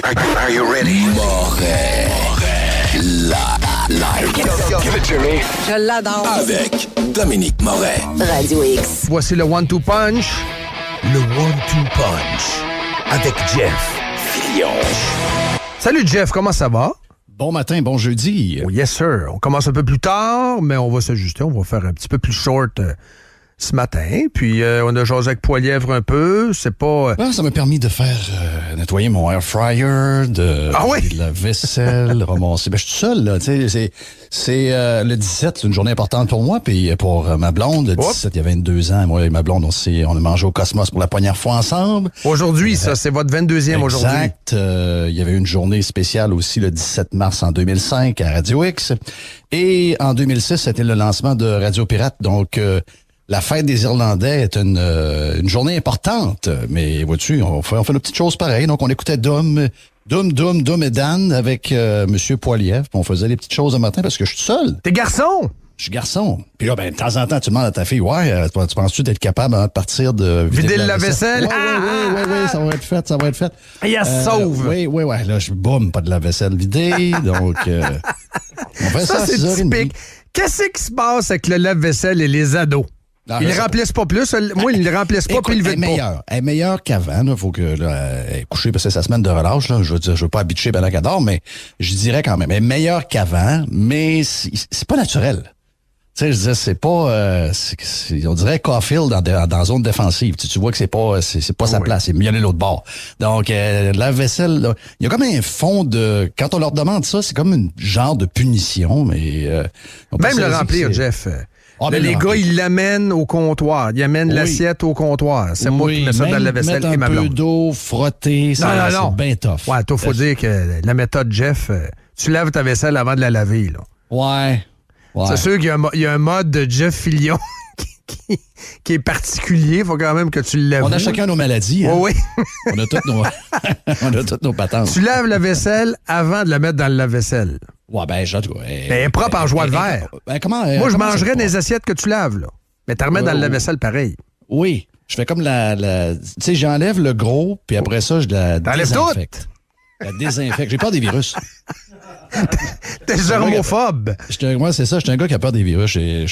Are you ready? Live. Give it to me. Je l'adore. Avec Dominique Moret. Radio X. Voici le One-Two Punch. Le One-Two Punch. Avec Jeff Fillion. Salut Jeff, comment ça va? Bon matin, bon jeudi. Oh, yes sir. On commence un peu plus tard, mais on va s'ajuster. On va faire un petit peu plus short ce matin. Puis on a jasé avec Poilièvre un peu. C'est pas... Ça m'a permis de faire nettoyer mon air fryer, de la vaisselle, ramasser. Ben, je suis tout seul, là. Tu sais, c'est le 17, c'est une journée importante pour moi. Puis pour ma blonde, le 17, il y a 22 ans. Moi et ma blonde, on a mangé au Cosmos pour la première fois ensemble. Aujourd'hui, ça, c'est votre 22e aujourd'hui. Exact. Il y avait une journée spéciale aussi le 17 mars en 2005 à Radio X. Et en 2006, c'était le lancement de Radio Pirate. Donc... la fête des Irlandais est une journée importante, mais vois-tu, on fait nos petites choses pareilles. Donc, on écoutait Dom et Dan avec Monsieur Poilievre. On faisait les petites choses le matin parce que je suis seul. T'es garçon? Je suis garçon. Puis là, de temps en temps, tu demandes à ta fille, tu penses-tu d'être capable de partir de vider la vaisselle? Oui, ça va être fait. Et elle sauve. Oui. Là, pas de la vaisselle vidée. Donc, on fait ça à c'est 6h30. typique. Qu'est-ce qui se passe avec le lave-vaisselle et les ados? Ils ne remplissent pas plus. Moi, ils ne remplissent pas, puis ils le vident pas. Elle est meilleure qu'avant. Il faut que elle est couchée parce que c'est sa semaine de relâche. Là. Je veux pas habituer pendant qu'elle dort, mais je dirais quand même. Elle est meilleure qu'avant, mais c'est pas naturel. Tu sais, je disais, c'est pas... on dirait Caulfield dans zone défensive. Tu vois que c'est pas sa place. Il est mieux aller l'autre bord. Donc, la vaisselle, là, il y a comme un fond de... Quand on leur demande ça, c'est comme un genre de punition, mais... Même le remplir, Jeff... les gars, ils l'amènent au comptoir. Ils amènent l'assiette au comptoir. C'est moi qui mets ça dans la vaisselle et ma blonde. Un peu d'eau, frotter, c'est bien tough. Ouais, toi, faut dire que la méthode Jeff, tu laves ta vaisselle avant de la laver, là. Ouais. C'est sûr qu'il y a un mode de Jeff Fillion qui est particulier. Faut quand même que tu le laves. On a chacun nos maladies. Hein? Oui. On a toutes nos patentes. Tu laves la vaisselle avant de la mettre dans le lave-vaisselle. Ouais, Elle est propre en joie de verre. Moi, je mangerais des assiettes que tu laves, là. Mais tu remets dans le lave-vaisselle pareil. Oui. Je fais comme tu sais, j'enlève le gros, puis après ça, je la désinfecte. La désinfecte. J'ai peur des virus. T'es germophobe. Moi, c'est ça. Je suis un gars qui a peur des virus. J'ai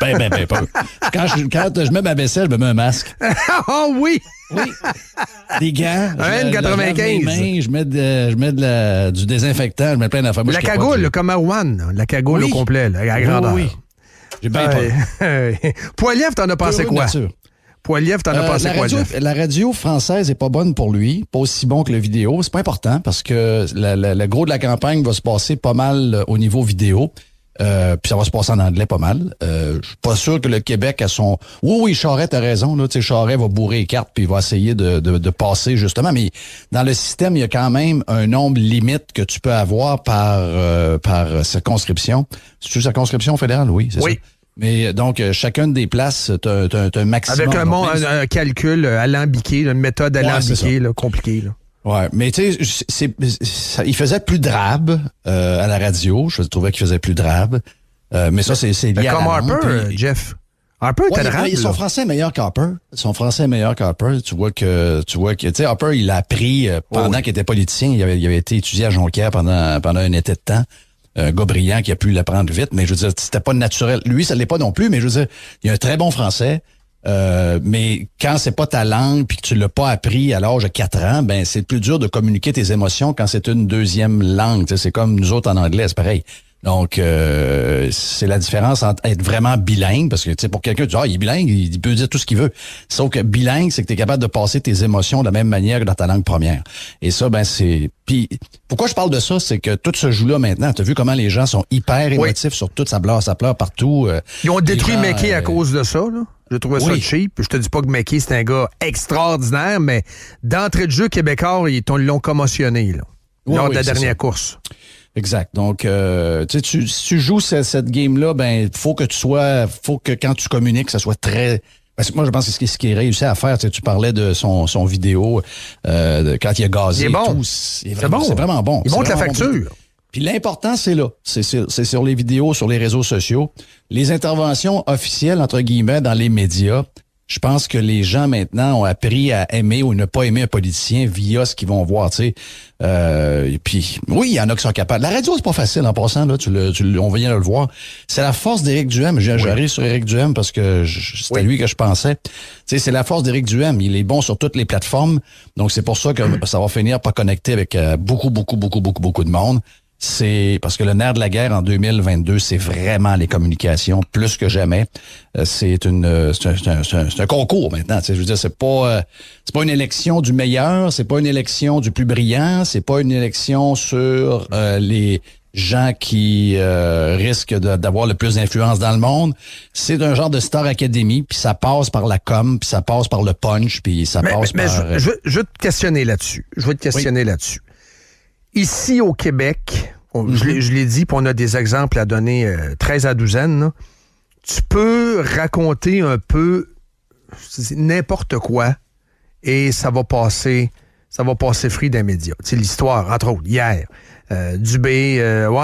bien peur. Quand je mets ma vaisselle, je me mets un masque. Oh oui! Oui. Des gants. Un N95. Je mets du désinfectant. Je mets plein d'affaires. La cagoule, comme à One. La cagoule au complet, là, à la grandeur. Oui. J'ai bien peur. Poilievre, t'en as pensé quoi? Poilievre, t'en as pensé quoi, Jeff? La radio française est pas bonne pour lui, pas aussi bon que le vidéo. C'est pas important parce que le gros de la campagne va se passer pas mal au niveau vidéo. Puis ça va se passer en anglais pas mal. Je suis pas sûr que le Québec a son... Oui, Charest a raison. Là, Charest va bourrer les cartes puis il va essayer de passer justement. Mais dans le système, il y a quand même un nombre limite que tu peux avoir par circonscription. C'est une circonscription fédérale? Oui, c'est ça. Mais donc, chacune des places, t'as un maximum. Avec un calcul alambiqué, une méthode alambiquée, là, compliquée. Là. Ouais, mais tu sais, il faisait plus drabe à la radio. Je trouvais qu'il faisait plus drabe. Mais ça, c'est lié à la langue. Comme Harper, Jeff. Harper était drabe. Son français est meilleur qu'Harper. Tu vois que tu sais, Harper, il a appris pendant qu'il était politicien. Il avait été étudié à Jonquière pendant un été de temps. Un gars brillant qui a pu l'apprendre vite, mais je veux dire, c'était pas naturel. Lui, ça l'est pas non plus, mais je veux dire, il a un très bon français. Mais quand c'est pas ta langue puis que tu l'as pas appris à l'âge de 4 ans, ben c'est plus dur de communiquer tes émotions quand c'est une deuxième langue. Tu sais, c'est comme nous autres en anglais, c'est pareil. Donc, c'est la différence entre être vraiment bilingue, parce que, tu sais, pour quelqu'un, tu dis, il est bilingue, il peut dire tout ce qu'il veut. Sauf que bilingue, c'est que tu es capable de passer tes émotions de la même manière que dans ta langue première. Et ça, ben, c'est... Puis, pourquoi je parle de ça, c'est que tout se joue là maintenant. Tu as vu comment les gens sont hyper émotifs sur tout, ça pleure partout. Ils ont détruit Mickey à cause de ça, là. Je trouvais ça cheap. Je te dis pas que Mickey, c'est un gars extraordinaire, mais d'entrée de jeu québécois, ils l'ont commotionné, là, lors de la dernière course. Exact. Donc, si tu joues cette game-là, ben, faut que quand tu communiques, ça soit très... Parce que moi, je pense que ce qu'il réussit à faire, tu parlais de son vidéo quand il a gazé. Il est bon. C'est vraiment bon. Il monte la facture. Bon. Puis l'important, c'est là. C'est sur les vidéos, sur les réseaux sociaux. Les interventions officielles, entre guillemets, dans les médias, Je pense que les gens maintenant ont appris à aimer ou ne pas aimer un politicien via ce qu'ils vont voir, tu sais. Et puis, oui, il y en a qui sont capables. La radio, c'est pas facile en passant, là. On vient de le voir. C'est la force d'Éric Duhem. J'arrive sur Éric Duhem parce que c'est à lui que je pensais. Tu sais, c'est la force d'Éric Duhem. Il est bon sur toutes les plateformes. Donc, c'est pour ça que ça va finir par connecter avec beaucoup de monde. C'est parce que le nerf de la guerre en 2022, c'est vraiment les communications plus que jamais. C'est un concours maintenant. Je veux dire, c'est pas une élection du meilleur, c'est pas une élection du plus brillant, c'est pas une élection sur les gens qui risquent d'avoir le plus d'influence dans le monde. C'est un genre de Star Academy, puis ça passe par la com, puis ça passe par le punch, puis ça passe par... Je veux te questionner là-dessus. Là-dessus. Ici, au Québec, je l'ai dit, puis on a des exemples à donner 13 à douzaine, là. Tu peux raconter un peu n'importe quoi et ça va passer free des médias. Tu sais, l'histoire, entre autres, hier, Dubé,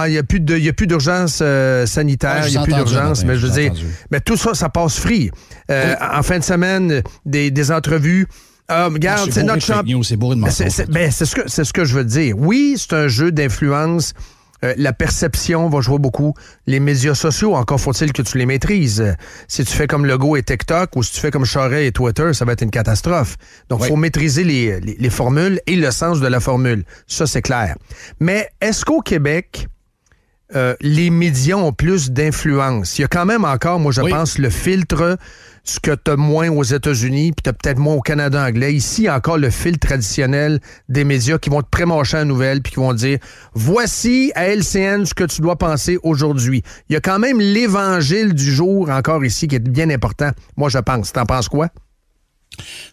il n'y a plus d'urgence sanitaire, il n'y a plus d'urgence, mais je veux dire, mais tout ça, ça passe free. En fin de semaine, des entrevues. Regarde, c'est notre champion. C'est bourré de mensonges. C'est ce que je veux dire. Oui, c'est un jeu d'influence. La perception va jouer beaucoup. Les médias sociaux, encore faut-il que tu les maîtrises. Si tu fais comme Legault et TikTok ou si tu fais comme Charest et Twitter, ça va être une catastrophe. Donc, il faut maîtriser les formules et le sens de la formule. Ça, c'est clair. Mais est-ce qu'au Québec, les médias ont plus d'influence? Il y a quand même encore, moi, je pense, le filtre... ce que tu as moins aux États-Unis, puis tu as peut-être moins au Canada anglais. Ici, il y a encore le fil traditionnel des médias qui vont te prémâcher à nouvelle puis qui vont te dire « Voici à LCN ce que tu dois penser aujourd'hui. » Il y a quand même l'évangile du jour encore ici qui est bien important. Moi, je pense. T'en penses quoi?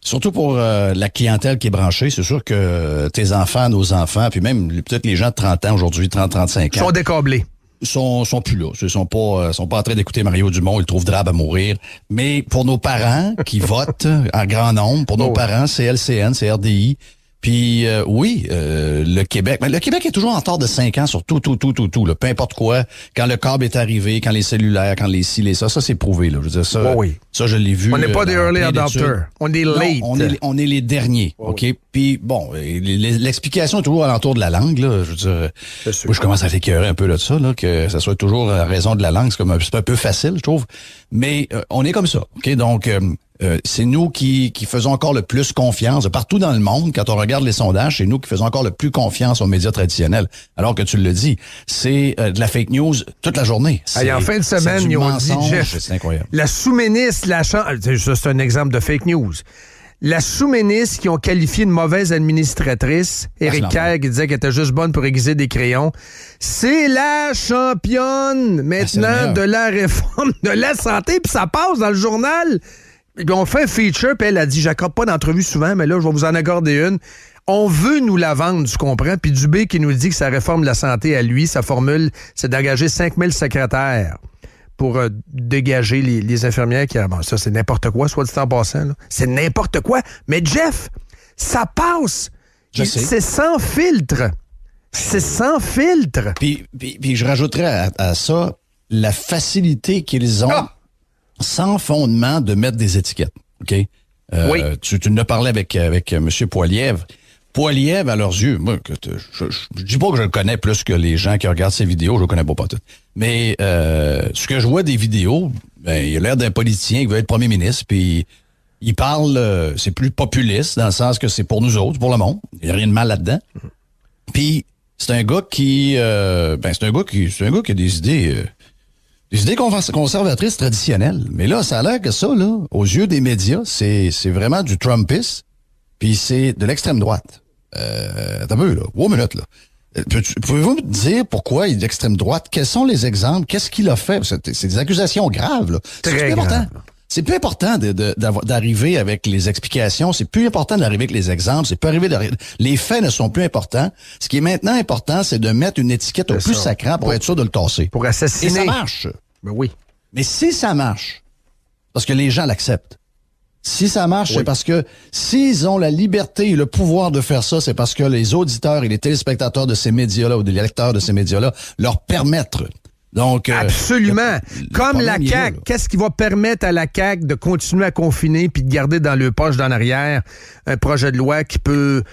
Surtout pour la clientèle qui est branchée. C'est sûr que tes enfants, nos enfants, puis même peut-être les gens de 30 ans aujourd'hui, 30-35 ans... Ils sont décâblés. Sont plus là. Ils sont pas en train d'écouter Mario Dumont, ils le trouvent drabe à mourir. Mais pour nos parents qui votent en grand nombre, pour nos parents, c'est LCN, c'est RDI. Puis le Québec. Mais le Québec est toujours en retard de 5 ans sur tout, là, peu importe quoi. Quand le câble est arrivé, quand les cellulaires, quand les ci, les ça c'est prouvé. Là. Je veux dire, ça, ça je l'ai vu. On n'est pas des early adopters. On est late. Non, on est les derniers. OK? Puis bon, l'explication est toujours alentour de la langue. Là. Je veux dire, moi, je commence à t'écœurer un peu de ça, là, que ça soit toujours à raison de la langue. C'est un peu facile, je trouve. Mais on est comme ça. OK? Donc, c'est nous qui faisons encore le plus confiance. Partout dans le monde, quand on regarde les sondages, c'est nous qui faisons encore le plus confiance aux médias traditionnels. Alors que tu le dis, c'est de la fake news toute la journée. En fin de semaine, ils ont dit, Jeff, c'est incroyable. La sous-ministre, ça c'est un exemple de fake news. La sous-ministre qui ont qualifié de mauvaise administratrice, Éric Kerr, qui disait qu'elle était juste bonne pour aiguiser des crayons, c'est la championne maintenant de la réforme de la santé, puis ça passe dans le journal. Puis on fait un feature, puis elle a dit, j'accorde pas d'entrevue souvent, mais là, je vais vous en accorder une. On veut nous la vendre, tu comprends? Puis Dubé qui nous dit que sa réforme de la santé à lui, sa formule, c'est d'engager 5000 secrétaires pour dégager les infirmières qui... Bon, ça, c'est n'importe quoi, soit dit en passant. Là. C'est n'importe quoi. Mais Jeff, ça passe. C'est sans filtre. C'est sans filtre. Puis je rajouterais à ça la facilité qu'ils ont... sans fondement de mettre des étiquettes, OK? Tu ne parlais avec M. Poilievre. Poilievre, à leurs yeux, moi, je dis pas que je le connais plus que les gens qui regardent ses vidéos, je le connais pas tout. Mais ce que je vois des vidéos, il a l'air d'un politicien qui veut être premier ministre, puis il parle, c'est plus populiste, dans le sens que c'est pour nous autres, pour le monde. Il n'y a rien de mal là-dedans. Puis c'est un gars qui a des idées... des idées conservatrices traditionnelles. Mais là, ça a l'air que ça, là, aux yeux des médias, c'est vraiment du Trumpisme, puis c'est de l'extrême droite. T'as peu, là. 1 minute, là. Pouvez-vous me dire pourquoi il est d'extrême droite? Quels sont les exemples? Qu'est-ce qu'il a fait? C'est des accusations graves, là. Très grave. C'est plus important d'arriver avec les explications, c'est plus important d'arriver avec les exemples, c'est plus les faits ne sont plus importants. Ce qui est maintenant important, c'est de mettre une étiquette au plus sacrant pour être sûr de le tasser. Pour assassiner. Et ça marche. Ben oui. Mais si ça marche, parce que les gens l'acceptent, si ça marche, c'est parce que s'ils ont la liberté et le pouvoir de faire ça, c'est parce que les auditeurs et les téléspectateurs de ces médias-là ou des lecteurs de ces médias-là leur permettent Donc, absolument. Comme la CAQ, qu'est-ce qui va permettre à la CAQ de continuer à confiner puis de garder dans le poche d'en arrière un projet de loi qui peut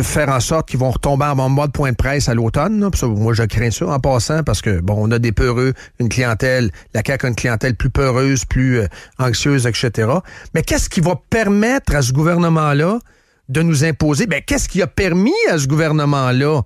faire en sorte qu'ils vont retomber en mode point de presse à l'automne. Là. Ça, moi, je crains ça en passant parce que, bon, on a des peureux, une clientèle, la CAQ a une clientèle plus peureuse, plus anxieuse, etc. Mais qu'est-ce qui va permettre à ce gouvernement-là de nous imposer? Ben, qu'est-ce qui a permis à ce gouvernement-là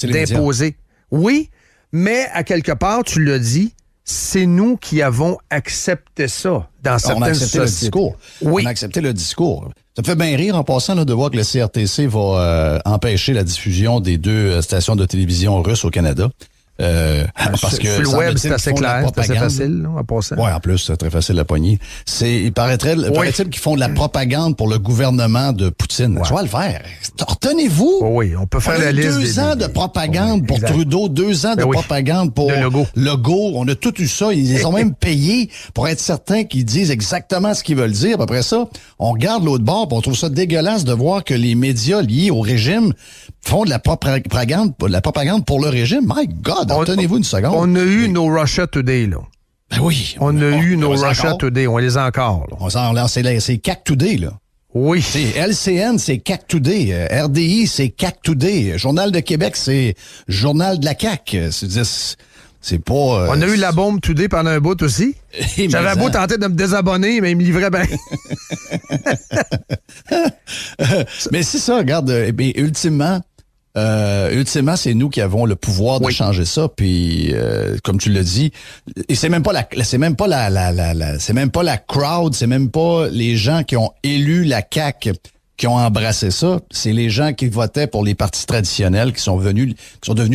d'imposer? Oui, mais à quelque part, tu l'as dit, c'est nous qui avons accepté ça dans certaines sociétés. On a accepté le discours. Oui. On a accepté le discours. Ça me fait bien rire en passant là, de voir que le CRTC va empêcher la diffusion des 2 stations de télévision russes au Canada. Parce que sur le web, c'est assez clair, c'est assez facile là, à passer. Oui, en plus, c'est très facile à pogner. Il paraît-il qu'ils font de la propagande pour le gouvernement de Poutine. Je vais le faire. Retenez-vous. Oui, on peut faire la liste. 2 ans de propagande pour Trudeau, 2 ans de propagande pour Legault. On a tout eu ça. Ils ont même payé pour être certains qu'ils disent exactement ce qu'ils veulent dire. Après ça, on regarde l'autre bord, puis on trouve ça dégueulasse de voir que les médias liés au régime font de la propagande pour le régime. My God, tenez-vous une seconde. On a eu nos Russia Today, là. Ben oui. On a eu nos Russia Today. On les a encore, là. C'est CAC Today, là. Oui. C'est LCN, c'est CAC Today. RDI, c'est CAC Today. Journal de Québec, c'est Journal de la CAQ. C'est pas... On a eu la bombe Today pendant un bout aussi. J'avais beau tenter de me désabonner, mais il me livrait bien. Mais c'est ça, regarde. Ultimement, c'est nous qui avons le pouvoir de changer ça. Puis, comme tu l'as dit, et c'est même pas la crowd, c'est même pas les gens qui ont élu la CAQ qui ont embrassé ça. C'est les gens qui votaient pour les partis traditionnels, qui sont devenus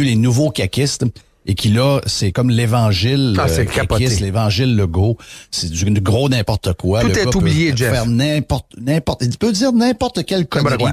les nouveaux caquistes. Et qui là, c'est comme l'évangile caquiste, l'évangile Legault. C'est du gros n'importe quoi. Tout est oublié, Jeff. Faire n'importe. Il peut dire n'importe quelle connerie.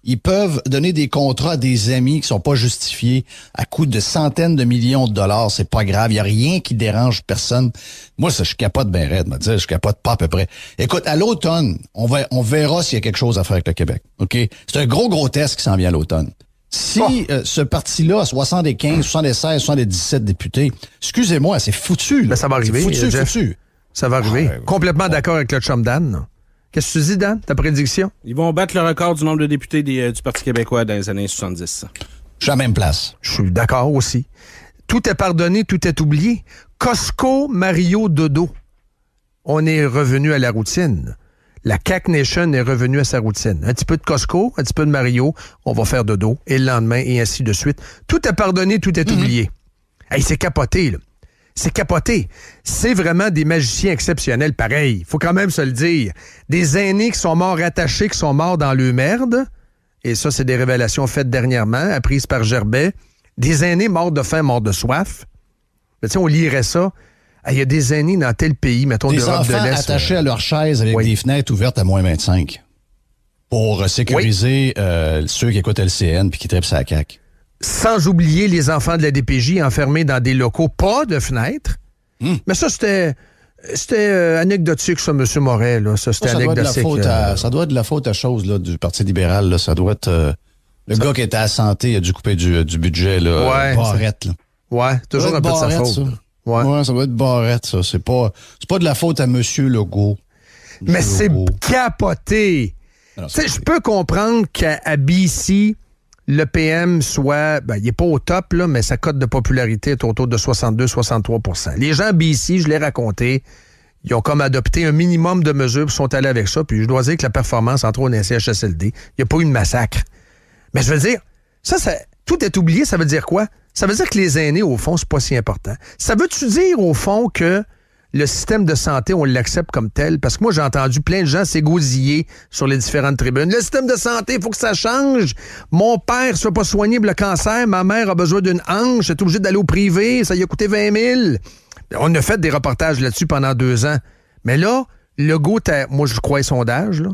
Ils peuvent donner des contrats à des amis qui sont pas justifiés à coût de centaines de millions de dollars. C'est pas grave. Il y a rien qui dérange personne. Moi, ça, je capote bien raide, me dire. Je capote pas à peu près. Écoute, à l'automne, on verra s'il y a quelque chose à faire avec le Québec. OK? C'est un gros test qui s'en vient à l'automne. Si ce parti-là a 75, 76, 77 députés, excusez-moi, c'est foutu. Là. Ben, ça va arriver, foutu. Ça va arriver. Complètement d'accord avec le chum Dan. Qu'est-ce que tu dis, Dan, ta prédiction? Ils vont battre le record du nombre de députés du Parti québécois dans les années 70. Je suis à la même place. Je suis d'accord aussi. Tout est pardonné, tout est oublié. Costco, Mario, Dodo. On est revenu à la routine. La CAQ Nation est revenue à sa routine. Un petit peu de Costco, un petit peu de Mario, on va faire dodo, et le lendemain, et ainsi de suite. Tout est pardonné, tout est oublié. Hey, c'est capoté, là. C'est capoté. C'est vraiment des magiciens exceptionnels, pareil. Faut quand même se le dire. Des aînés qui sont morts attachés, qui sont morts dans le merde. Et ça, c'est des révélations faites dernièrement, apprises par Gerbet. Des aînés morts de faim, morts de soif. Mais tu sais, on lirait ça. Il y a des aînés dans tel pays, mettons d'Europe de l'Est. Des enfants attachés à leur chaise avec des fenêtres ouvertes à moins 25 pour sécuriser ceux qui écoutent LCN puis qui trippent sa CAQ. Sans oublier les enfants de la DPJ enfermés dans des locaux pas de fenêtres. Mais ça, c'était anecdotique, ça, M. Moret. Là. Ça, c'était anecdotique. Ça doit être de la faute à chose là, du Parti libéral. Là. Ça doit être... gars qui était à la santé a dû couper du budget. Là, Barrette. Là. Ouais, toujours un peu de sa faute. Ça. Ouais, ça doit être Barrette, ça. C'est pas de la faute à M. Legault. Mais c'est capoté. Je peux comprendre qu'à BC, le PM soit... Ben, il n'est pas au top, là, mais sa cote de popularité est autour de 62-63 %. Les gens à BC, je l'ai raconté, ils ont comme adopté un minimum de mesures, puis sont allés avec ça. Puis je dois dire que la performance, entre autres, dans CHSLD, il n'y a pas eu de massacre. Mais je veux dire, ça, tout est oublié, ça veut dire quoi? Ça veut dire que les aînés, au fond, c'est pas si important. Ça veut-tu dire, au fond, que le système de santé, on l'accepte comme tel? Parce que moi, j'ai entendu plein de gens s'égosiller sur les différentes tribunes. Le système de santé, il faut que ça change. Mon père ne se fait pas soigner pour le cancer. Ma mère a besoin d'une hanche. Elle est obligée d'aller au privé. Ça lui a coûté 20 000. On a fait des reportages là-dessus pendant 2 ans. Mais là, Legault, moi, je crois les sondages, là,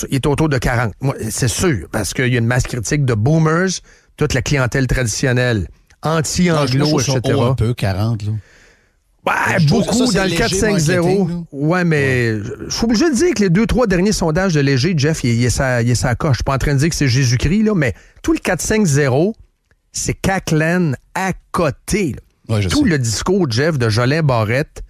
il est autour de 40. Moi, c'est sûr, parce qu'il y a une masse critique de boomers, toute la clientèle traditionnelle, anti-anglo, etc. Un peu, 40, là. Ouais, beaucoup ça, dans le 4-5-0. Ouais, mais je suis obligé de dire que les 2-3 derniers sondages de Léger, Jeff, il est sa coche. Je suis pas en train de dire que c'est Jésus-Christ, là, mais tout le 4-5-0, c'est Caclen à côté. Là. Ouais, tout le discours, Jeff, de Jolin Barrette,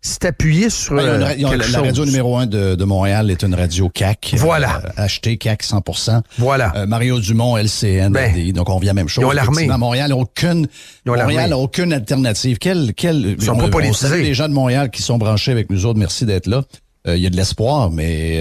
s'est appuyé sur la radio numéro 1 de Montréal est une radio CAQ. Voilà. Achetée CAQ 100%. Voilà. Mario Dumont, LCN, LDI, donc on vient la même chose. Ils ont l'armée. Montréal n'a aucune alternative. Ils sont pas politisés. On salue les gens de Montréal qui sont branchés avec nous autres. Merci d'être là. Il y a de l'espoir, mais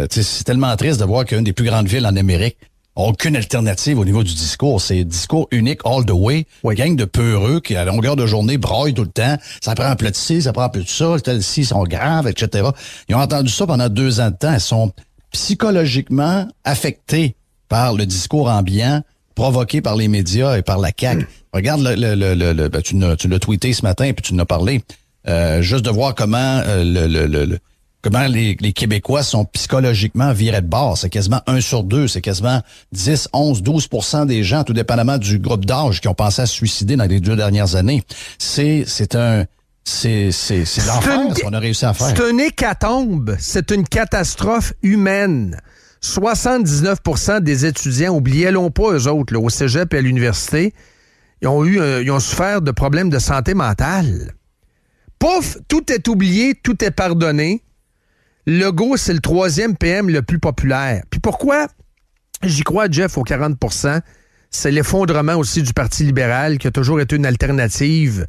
c'est tellement triste de voir qu'une des plus grandes villes en Amérique n'a aucune alternative au niveau du discours. C'est discours unique all the way. Oui. Gang de peureux qui, à longueur de journée, broient tout le temps. Ça prend un peu de ci, ça prend un peu de ça. Tel-ci sont graves, etc. Ils ont entendu ça pendant 2 ans de temps. Ils sont psychologiquement affectés par le discours ambiant provoqué par les médias et par la CAQ. Regarde, tu l'as tweeté ce matin, puis tu en as parlé. Juste de voir comment comment les Québécois sont psychologiquement virés de bord. C'est quasiment 1 sur 2. C'est quasiment 10, 11, 12% des gens, tout dépendamment du groupe d'âge, qui ont pensé à se suicider dans les 2 dernières années. C'est l'enfer, ce qu'on a réussi à faire. C'est une hécatombe. C'est une catastrophe humaine. 79% des étudiants, oubliez-le pas eux autres, là, au cégep et à l'université, ils ont souffert de problèmes de santé mentale. Pouf, tout est oublié, tout est pardonné. Legault, c'est le 3e PM le plus populaire. Puis pourquoi j'y crois, Jeff, aux 40%? C'est l'effondrement aussi du Parti libéral, qui a toujours été une alternative,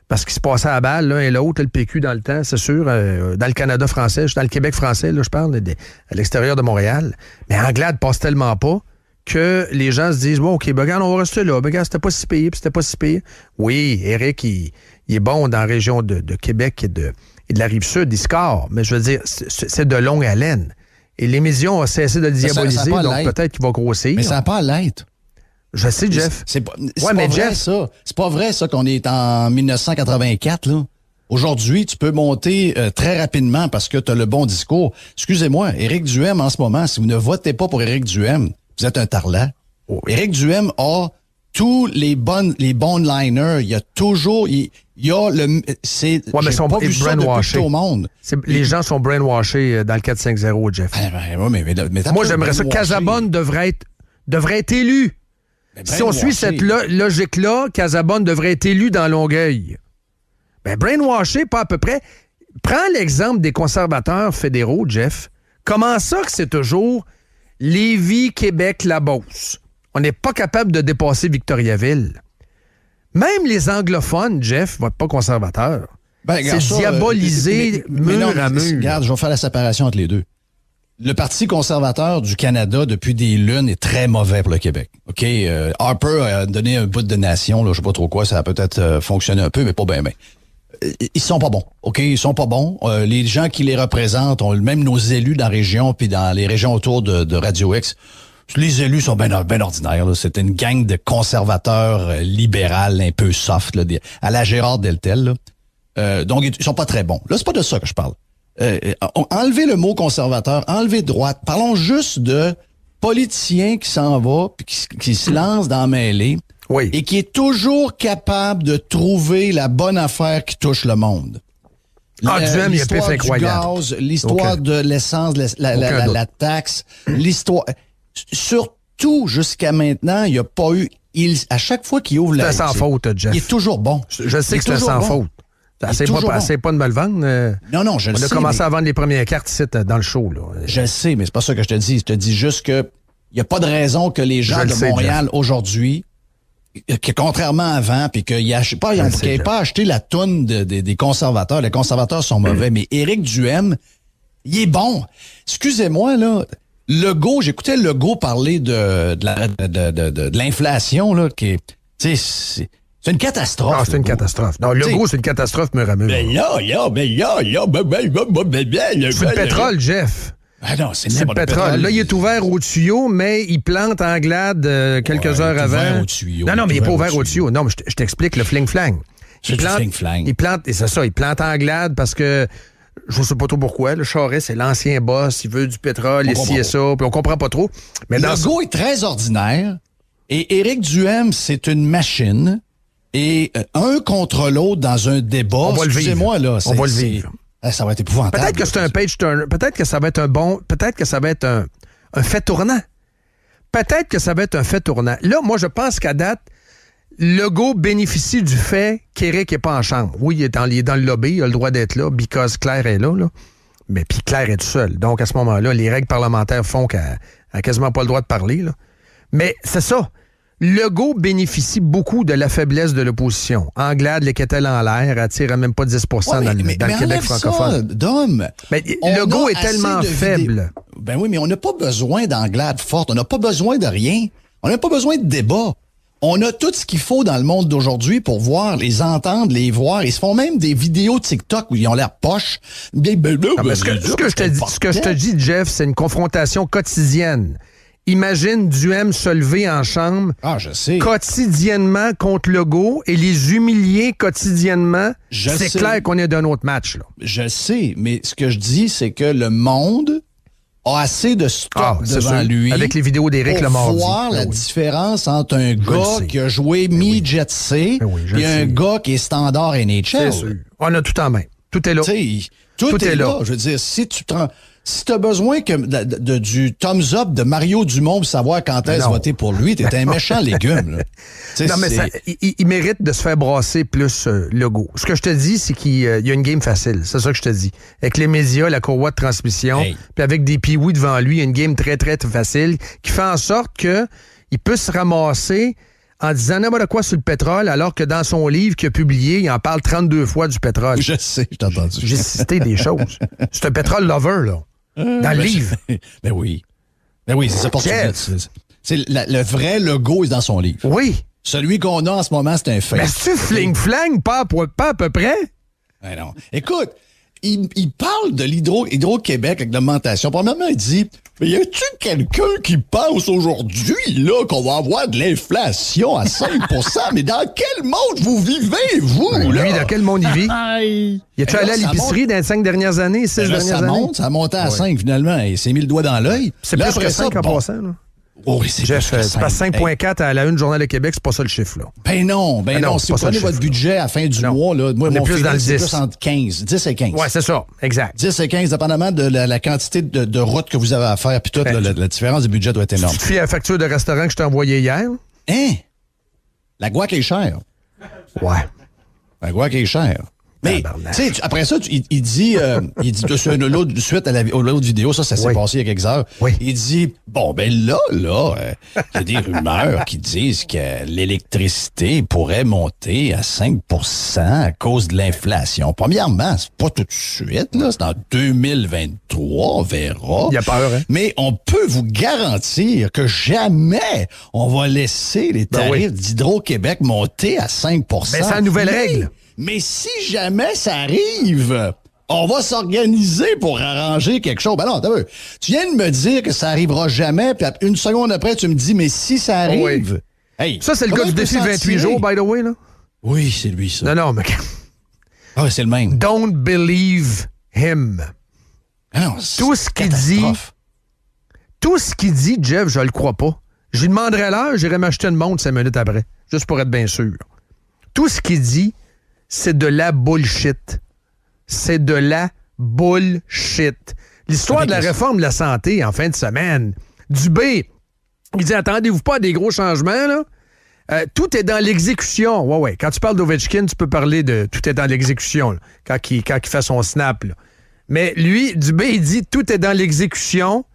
parce qu'il se passait à la balle, l'un et l'autre, le PQ dans le temps, c'est sûr, dans le Canada français, dans le Québec français, là, je parle, à l'extérieur de Montréal. Mais Anglade passe tellement pas que les gens se disent, bon, OK, ben, regarde, on va rester là. Ben, regarde, c'était pas si payé, puis c'était pas si payé. Oui, Éric, il est bon dans la région de Québec et de la Rive-Sud, il score. Mais je veux dire, c'est de longue haleine. Et les médias ont cessé de le diaboliser, donc peut-être qu'il va grossir. Mais ça n'a pas à l'être. Je sais, Jeff. C'est pas vrai, ça. C'est pas vrai, ça, qu'on est en 1984, là. Aujourd'hui, tu peux monter très rapidement parce que tu as le bon discours. Excusez-moi, Éric Duhem, en ce moment, si vous ne votez pas pour Éric Duhem, vous êtes un tarlat. Oh. Éric Duhem a tous les bons liners. Il y a toujours... Il y a le... C'est... Ouais, mais j'ai pas vu ça depuis tout au monde. Les gens sont brainwashés dans le 4-5-0, Jeff. Moi, j'aimerais ça. Casabonne devrait être élu. Si on suit cette logique-là, Casabonne devrait être élu dans Longueuil. Ben, brainwashé, pas à peu près. Prends l'exemple des conservateurs fédéraux, Jeff. Comment ça que c'est toujours Lévis, Québec, la Beauce? On n'est pas capable de dépasser Victoriaville. Même les anglophones, Jeff, votent pas conservateurs. C'est diabolisé mur à mur. Regarde, je vais faire la séparation entre les deux. Le Parti conservateur du Canada, depuis des lunes, est très mauvais pour le Québec. OK? Harper a donné un bout de nation, là, je sais pas trop quoi, ça a peut-être fonctionné un peu, mais pas bien. Ils sont pas bons. OK? Ils sont pas bons. Les gens qui les représentent, même nos élus dans la région, puis dans les régions autour de Radio X, les élus sont bien ordinaires. Là. C'est une gang de conservateurs libérales, un peu soft, là, à la Gérard Deltel. Là. Donc, ils sont pas très bons. Là, c'est pas de ça que je parle. Enlevez le mot conservateur, enlevez droite. Parlons juste de politicien qui s'en va, puis qui se lance dans la mêlée, oui, et qui est toujours capable de trouver la bonne affaire qui touche le monde. Duhem, il a pif incroyable. Gaz, l'histoire de l'essence, la taxe, l'histoire... Surtout, jusqu'à maintenant, il n'y a pas eu... à chaque fois qu'il ouvre la... C'est sans faute, Jeff. Il est toujours bon. Je sais que c'est sans faute. C'est pas de me le vendre. Non, je le sais. On a commencé à vendre les premières cartes ici dans le show. Là. Je le sais, mais c'est pas ça que je te dis. Je te dis juste que il n'y a pas de raison que les gens de Montréal aujourd'hui, que contrairement à avant, puis qu'ils n'aient pas acheté la toune des conservateurs. Les conservateurs sont mauvais, mais Éric Duhem, il est bon. Excusez-moi, là... j'écoutais Legault parler de l'inflation, là, qui est, c'est une catastrophe. Non, c'est une catastrophe. Non, Legault, c'est une catastrophe mur à mur. C'est le pétrole, Jeff. Ah non, c'est le pétrole. Là, il est ouvert au tuyau, mais il plante Anglade quelques heures avant. Non, mais il n'est pas ouvert au tuyau. Non, mais je t'explique le fling-flang. Il plante, et c'est ça, il plante Anglade parce que je sais pas trop pourquoi. Le Charest, c'est l'ancien boss. Il veut du pétrole, ici et ça. Puis on comprend pas trop. Mais Legault est très ordinaire. Et Éric Duhem, c'est une machine. Et un contre l'autre dans un débat. On va le vivre. Excusez-moi, là. On va le vivre. Ça va être épouvantable. Peut-être que c'est un page turner. Peut-être que ça va être peut-être que ça va être un fait tournant. Peut-être que ça va être un fait tournant. Là, moi, je pense qu'à date, Legault bénéficie du fait qu'Éric n'est pas en chambre. Oui, il est dans le lobby, il a le droit d'être là, because Claire est là. Mais puis Claire est tout seul. Donc, à ce moment-là, les règles parlementaires font qu'elle n'a quasiment pas le droit de parler. Là. Mais c'est ça. Legault bénéficie beaucoup de la faiblesse de l'opposition. Anglade, les quételles en l'air, attire même pas 10 dans le Québec francophone. Dom, mais Legault est tellement faible. Ben oui, mais on n'a pas besoin d'Anglade forte. On n'a pas besoin de rien. On n'a pas besoin de débat. On a tout ce qu'il faut dans le monde d'aujourd'hui pour voir, les entendre, les voir. Ils se font même des vidéos TikTok où ils ont l'air poches. Ce que je te dis, Jeff, c'est une confrontation quotidienne. Imagine Duhem se lever en chambre quotidiennement contre Legault et les humilier quotidiennement. C'est clair qu'on est d'un autre match. Là. Je sais, mais ce que je dis, c'est que le monde a assez de stock devant lui avec les vidéos d'Éric le mardi. Pour voir la différence entre un gars qui a joué mi-Jet C et un gars qui est standard NHL. C'est sûr. On a tout en main. Tout est là. Tout est là. Je veux dire, si t'as besoin du thumbs up de Mario Dumont pour savoir quand est-ce voter pour lui, t'es un méchant légume. Là. Non, mais il mérite de se faire brasser plus Legault. Ce que je te dis, c'est qu'il y a une game facile. C'est ça que je te dis. Avec les médias, la courroie de transmission, puis avec des pee-wee devant lui, il y a une game très, très, très facile qui fait en sorte qu'il peut se ramasser en disant n'importe quoi sur le pétrole, alors que dans son livre qu'il a publié, il en parle 32 fois du pétrole. Je sais, je t'ai entendu. J'ai cité des choses. C'est un pétrole lover, là. Dans le livre. Ben oui. Ben oui, c'est ça pour ça. C'est le vrai Legault est dans son livre. Oui. Celui qu'on a en ce moment, c'est un fait. Mais c'est fling-flang, pas à peu près? Ben non. Écoute, il parle de l'Hydro-Québec avec l'augmentation. Premièrement, il dit, y a-tu quelqu'un qui pense aujourd'hui, là, qu'on va avoir de l'inflation à 5 mais dans quel monde vous vivez, vous, là? Lui, dans quel monde il vit? Y a-tu allé à l'épicerie dans les 5 dernières années, 6 dernières années? Ça a monté à 5, finalement. Il s'est mis le doigt dans l'œil. C'est plus que 5 en passant, là. Oh, oui, c'est Jeff, tu passes 5.4 à la une Journal de Québec, c'est pas ça le chiffre, là. Ben non. Si vous prenez votre budget à la fin du mois, là, moi, mon plus dans le 10. C'est plus entre 10 et 15. Ouais, c'est ça, exact. 10 et 15, dépendamment de la quantité de routes que vous avez à faire, puis toute la différence de budget doit être énorme. Tu te fies à la facture de restaurant que je t'ai envoyée hier? Hein? La guac est chère. Ouais. La guac est chère. Mais, tu sais, après ça, il dit suite à l'autre vidéo, ça s'est passé il y a quelques heures. Oui. Il dit, bon, ben là, il y a des rumeurs qui disent que l'électricité pourrait monter à 5 à cause de l'inflation. Premièrement, c'est pas tout de suite, là, c'est en 2023, on verra. Il y a peur, hein? Mais on peut vous garantir que jamais on va laisser les tarifs d'Hydro-Québec monter à 5 Ben, c'est la nouvelle règle. Mais si jamais ça arrive, on va s'organiser pour arranger quelque chose. Ben non, t'as vu. Tu viens de me dire que ça arrivera jamais, puis une seconde après, tu me dis, mais si ça arrive... Oui. Hey, ça, c'est le gars du défi 28 jours, by the way, là? Oui, c'est lui, ça. Non, mais... Ah, c'est le même. Don't believe him. Ah non, tout ce qu'il dit, Jeff, je le crois pas. Je lui demanderais l'heure, j'irais m'acheter une montre 5 minutes après, juste pour être bien sûr. Tout ce qu'il dit, c'est de la bullshit. C'est de la bullshit. L'histoire de la réforme de la santé en fin de semaine. Dubé, il dit, attendez-vous pas à des gros changements, là? Tout est dans l'exécution. Ouais. Quand tu parles d'Ovechkin, tu peux parler de tout est dans l'exécution, là, quand il fait son snap, là. Mais lui, Dubé, il dit, tout est dans l'exécution.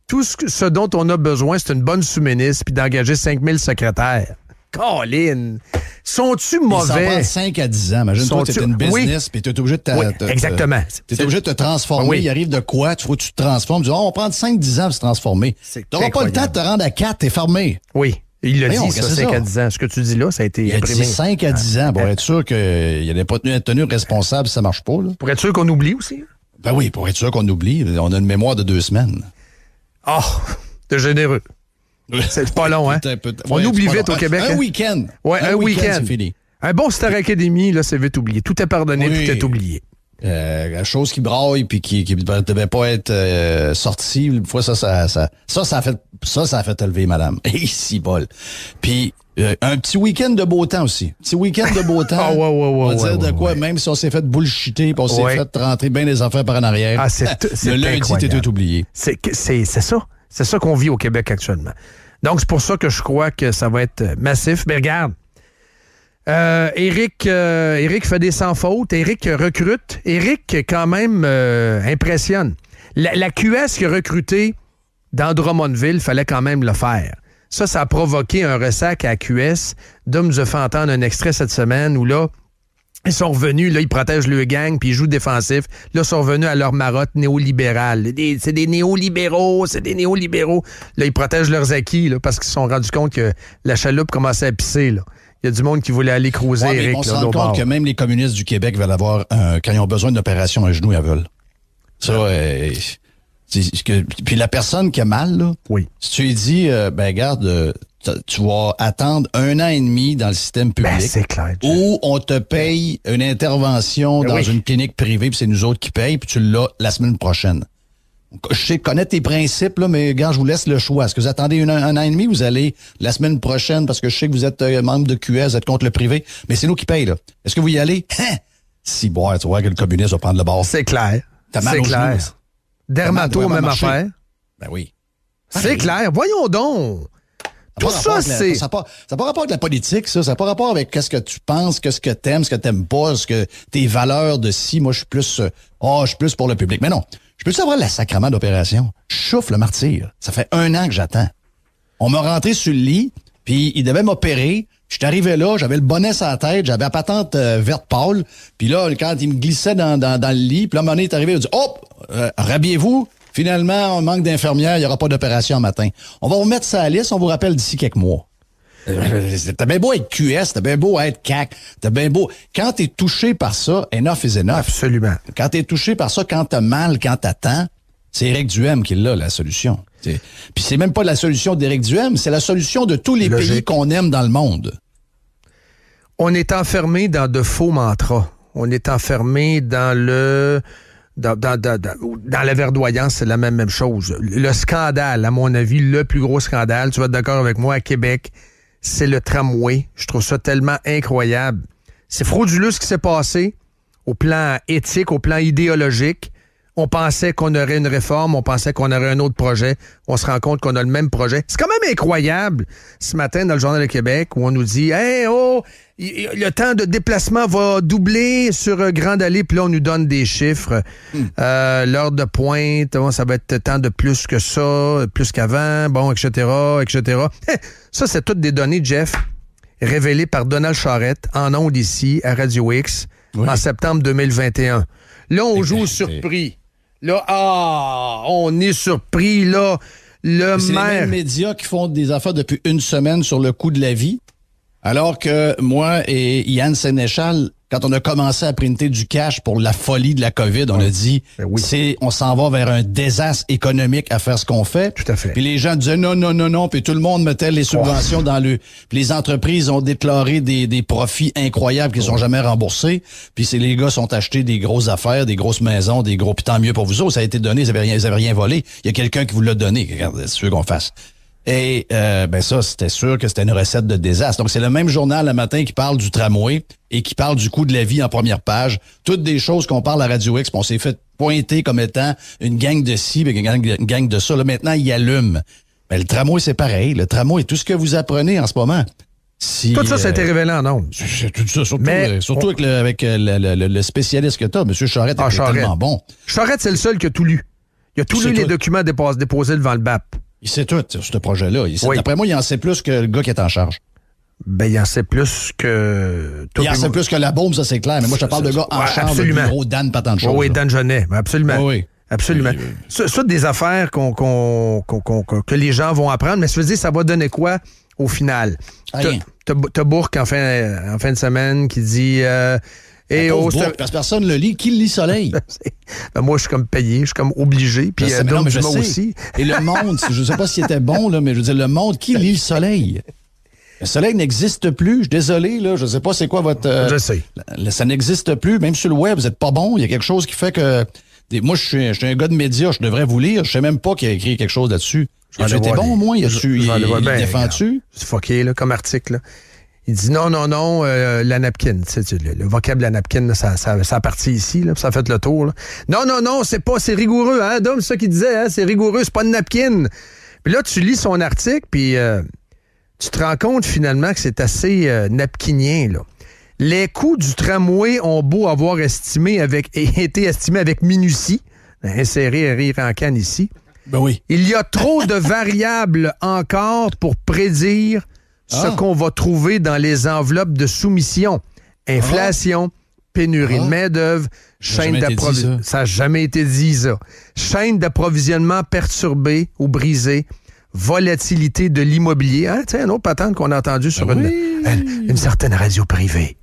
Tout ce dont on a besoin, c'est une bonne sous-ministre puis d'engager 5000 secrétaires. Colin! Sont-tu mauvais? Ça va de 5 à 10 ans. Imagine-toi, t'es une business, puis t'es obligé de exactement. T'es obligé de te transformer. Oui. Il arrive de quoi? Il faut que tu te transformes. Tu dis, on va prendre 5-10 ans pour se transformer. T'auras pas le temps de te rendre à 4, t'es fermé. Oui. Il l'a dit, ça, 5 à 10 ans. Ce que tu dis là, ça a été imprimé. Il a dit 5 à 10 ans pour être sûr qu'il n'est pas tenu responsable si ça marche pas. Là. Pour être sûr qu'on oublie aussi. Ben oui, pour être sûr qu'on oublie. On a une mémoire de 2 semaines. Oh, de généreux. C'est pas long, hein? On oublie vite au Québec. Un week-end. Ouais, un week-end. C'est fini. Un bon Star Academy, là, c'est vite oublié. Tout est pardonné, tout est oublié. La chose qui braille puis qui ne devait pas être sortie, une fois ça a fait te lever, madame. Et si bol. Puis un petit week-end de beau temps aussi. Petit week-end de beau temps. On va dire de quoi, même si on s'est fait bullshiter, puis on s'est fait rentrer bien les affaires par en arrière. Ah, c'est le lundi, t'es tout oublié. C'est ça. C'est ça qu'on vit au Québec actuellement. Donc, c'est pour ça que je crois que ça va être massif. Mais regarde, Éric fait des sans fautes. Éric recrute. Éric, quand même, impressionne. La QS qui a recruté dans Drummondville, fallait quand même le faire. Ça a provoqué un ressac à la QS. Dom nous a fait entendre un extrait cette semaine où là, ils sont revenus, là, ils protègent le gang, puis ils jouent défensif. Là, ils sont revenus à leur marotte néolibérale. C'est des néolibéraux. Là, ils protègent leurs acquis, là, parce qu'ils se sont rendus compte que la chaloupe commençait à pisser, là. Il y a du monde qui voulait aller creuser, Éric. On se rend compte que même les communistes du Québec veulent avoir, quand ils ont besoin d'une opération à genoux, ils veulent. Ça, puis la personne qui a mal, là, oui. Si tu lui dis, regarde, tu vas attendre 1 an et demi dans le système public. C'est clair. Ou on te paye une intervention dans une clinique privée, puis c'est nous autres qui payent, puis tu l'as la semaine prochaine. Je connais tes principes, là, mais regarde, je vous laisse le choix. Est-ce que vous attendez un an et demi, vous allez la semaine prochaine, parce que je sais que vous êtes membre de QS, vous êtes contre le privé, mais c'est nous qui payons, là. Est-ce que vous y allez? Si, tu vois que le communiste va prendre le bord. C'est clair. T'as mal c'est aux clair. genoux. Dermato, même affaire. Ben oui. C'est clair. Voyons donc. Tout ça, c'est... Ça n'a pas rapport avec la politique, ça. Ça n'a pas rapport avec qu'est-ce que tu penses, qu'est-ce que t'aimes, ce que t'aimes pas, ce que tes valeurs de si. Moi, je suis plus pour le public. Mais non. Je peux savoir la sacrament d'opération. Je souffle le martyr. Ça fait 1 an que j'attends. On m'a rentré sur le lit, puis il devait m'opérer. Je suis arrivé là, j'avais le bonnet sur la tête, j'avais la patente verte pâle. Puis là, quand il me glissait dans le lit, puis là, à un moment donné, il est arrivé, il a dit « Hop! Rhabillez-vous! Finalement, on manque d'infirmières, il n'y aura pas d'opération matin. On va vous mettre ça à la liste, on vous rappelle d'ici quelques mois. » T'as bien beau être QS, t'as bien beau être CAC, t'as bien beau... Quand t'es touché par ça, enough is enough. Absolument. Quand t'es touché par ça, quand t'as mal, quand t'attends, c'est Éric Duhem qui l'a, la solution. Puis c'est même pas la solution d'Éric Duhem, c'est la solution de tous les pays qu'on aime dans le monde. On est enfermé dans de faux mantras. On est enfermé dans le... Dans la verdoyance, c'est la même chose. Le scandale, à mon avis, le plus gros scandale, tu vas être d'accord avec moi, à Québec, c'est le tramway. Je trouve ça tellement incroyable. C'est frauduleux ce qui s'est passé au plan éthique, au plan idéologique. On pensait qu'on aurait une réforme, on pensait qu'on aurait un autre projet. On se rend compte qu'on a le même projet. C'est quand même incroyable, ce matin, dans le Journal de Québec, où on nous dit « Hey, le temps de déplacement va doubler sur Grande Allée. » Puis là, on nous donne des chiffres. L'heure de pointe, ça va être tant de plus que ça, plus qu'avant, bon, etc., etc. Ça, c'est toutes des données, Jeff, révélées par Donald Charette, en ondes ici, à Radio X, en septembre 2021. Là, on joue surpris. Là, on est surpris, là. C'est les mêmes médias qui font des affaires depuis 1 semaine sur le coût de la vie. Alors que moi et Yann Sénéchal, quand on a commencé à printer du cash pour la folie de la COVID, on a dit, on s'en va vers un désastre économique à faire ce qu'on fait. Tout à fait. Puis les gens disaient non, puis tout le monde mettait les subventions dans le... Puis les entreprises ont déclaré des profits incroyables qu'ils n'ont jamais remboursés. Puis les gars sont achetés des grosses affaires, des grosses maisons, des gros... Puis tant mieux pour vous autres, ça a été donné, ils avaient rien volé. Il y a quelqu'un qui vous l'a donné. Regardez, c'est sûr qu'on fasse. Et ça, c'était sûr que c'était une recette de désastre. Donc, c'est le même journal le matin qui parle du tramway et qui parle du coût de la vie en première page. Toutes des choses qu'on parle à Radio X, puis on s'est fait pointer comme étant une gang de ci, puis une gang de ça. Là, maintenant, il allume. Mais le tramway, c'est pareil. Le tramway, tout ce que vous apprenez en ce moment... tout ça, ça a été révélé en ondes. Tout ça, surtout avec le spécialiste que tu as. M. Charette est tellement bon. Charette, c'est le seul qui a tout lu. Il a tout lu les documents déposés devant le BAP. Il sait tout sur ce projet-là. D'après moi, il en sait plus que le gars qui est en charge. Ben, il en sait plus que... Il en sait plus que la bombe, ça c'est clair. Mais moi, je te parle de gars en charge du bureau Dan, pas tant de choses. Oui, Dan Genet. Absolument. Oui. Absolument. Ça, des affaires que les gens vont apprendre, mais ça veut dire ça va donner quoi au final? Rien. T'as Bourque en fin de semaine qui dit... parce que personne le lit. Qui lit Soleil? Ben moi, je suis comme payé, je suis comme obligé. Puis donc, je sais aussi. Et le Monde, je sais pas s'il était bon, là, mais je veux dire, le Monde, qui lit le Soleil? Le Soleil n'existe plus. Je suis désolé, là. Je sais pas c'est quoi votre... je sais. Ça n'existe plus. Même sur le web, vous êtes pas bon. Il y a quelque chose qui fait que... Moi, je suis un gars de médias. Je devrais vous lire. Je sais même pas qu'il a écrit quelque chose là-dessus. Tu étais bon, au moins? Il défend-tu? C'est fucké, là, comme article, là. Il dit non, la napkin. Le vocable la napkin, ça a parti ici, là, ça a fait le tour. Là. Non, c'est rigoureux, hein, Dom, c'est ça qu'il disait, hein, c'est rigoureux, c'est pas une napkin. Puis là, tu lis son article, puis tu te rends compte finalement que c'est assez napkinien, là. Les coûts du tramway ont beau avoir été estimés avec minutie, inséré rire en canne ici. Ben oui. Il y a trop de variables encore pour prédire ce qu'on va trouver dans les enveloppes de soumission. Inflation, pénurie de main-d'œuvre, chaîne d'approvisionnement. Ça n'a jamais été dit, ça. Chaîne d'approvisionnement perturbée ou brisée. Volatilité de l'immobilier. Hein? Tiens, une autre patente qu'on a entendue sur une certaine radio privée.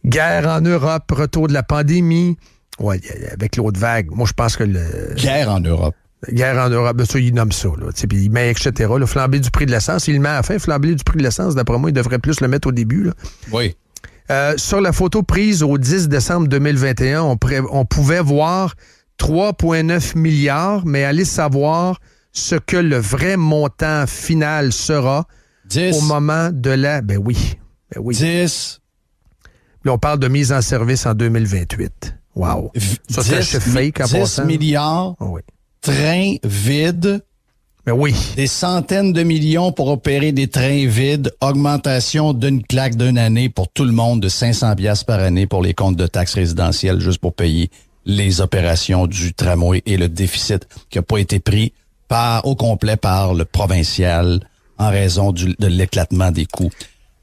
Guerre en Europe, retour de la pandémie. Ouais, avec l'autre vague. Moi, je pense que Guerre en Europe. Guerre en Europe, ça, il nomme ça. Puis il met, etc. Le flambé du prix de l'essence. Il le met à la fin, flambé du prix de l'essence. D'après moi, il devrait plus le mettre au début. Là. Oui. Sur la photo prise au 10 décembre 2021, on pouvait voir 3,9 milliards, mais allez savoir ce que le vrai montant final sera 10. Au moment de la... Ben oui. 10. Là, on parle de mise en service en 2028. Wow. Ça, c'est un chiffre fake en 10 passant. milliards. Oh, oui. Trains vides. Ben oui. Des centaines de millions pour opérer des trains vides. Augmentation d'une claque d'une année pour tout le monde de 500 $ par année pour les comptes de taxes résidentielles juste pour payer les opérations du tramway et le déficit qui n'a pas été pris au complet par le provincial en raison de l'éclatement des coûts.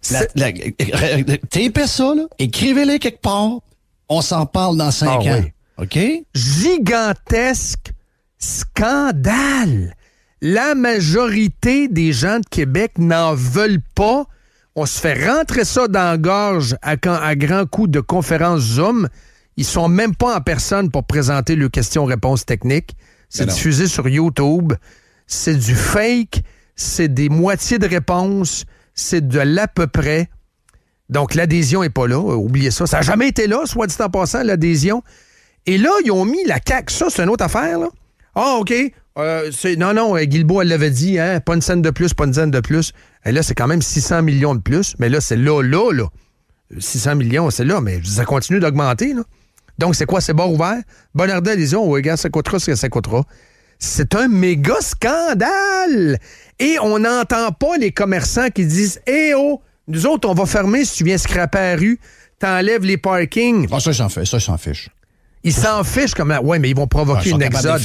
Tapez ça, là. Écrivez-le quelque part. On s'en parle dans 5 ans. Oui. OK? Gigantesque scandale. La majorité des gens de Québec n'en veulent pas. On se fait rentrer ça dans la gorge à grands coups de conférences Zoom. Ils sont même pas en personne pour présenter leurs questions-réponses techniques. C'est diffusé sur YouTube. C'est du fake. C'est des moitiés de réponses. C'est de l'à peu près. Donc, l'adhésion n'est pas là. Oubliez ça. Ça n'a jamais été là, soit dit en passant, l'adhésion. Et là, ils ont mis la CAQ. Ça, c'est une autre affaire, là. Ah, OK. Non, Guilbeault, elle l'avait dit, hein, pas une scène de plus, pas une scène de plus. Et là, c'est quand même 600 millions de plus. Mais là, c'est là. 600 millions, c'est là, mais ça continue d'augmenter, là. Donc, c'est quoi? C'est bord ouvert? Bonne heure d'adhésion. Oui, gars, ça coûtera ce que ça coûtera. C'est un méga scandale! Et on n'entend pas les commerçants qui disent « Eh oh, nous autres, on va fermer si tu viens scraper à la rue, t'enlèves les parkings. » Ça, ils s'en fichent. Ils s'en fichent comme... Ouais, mais ils vont provoquer une exode.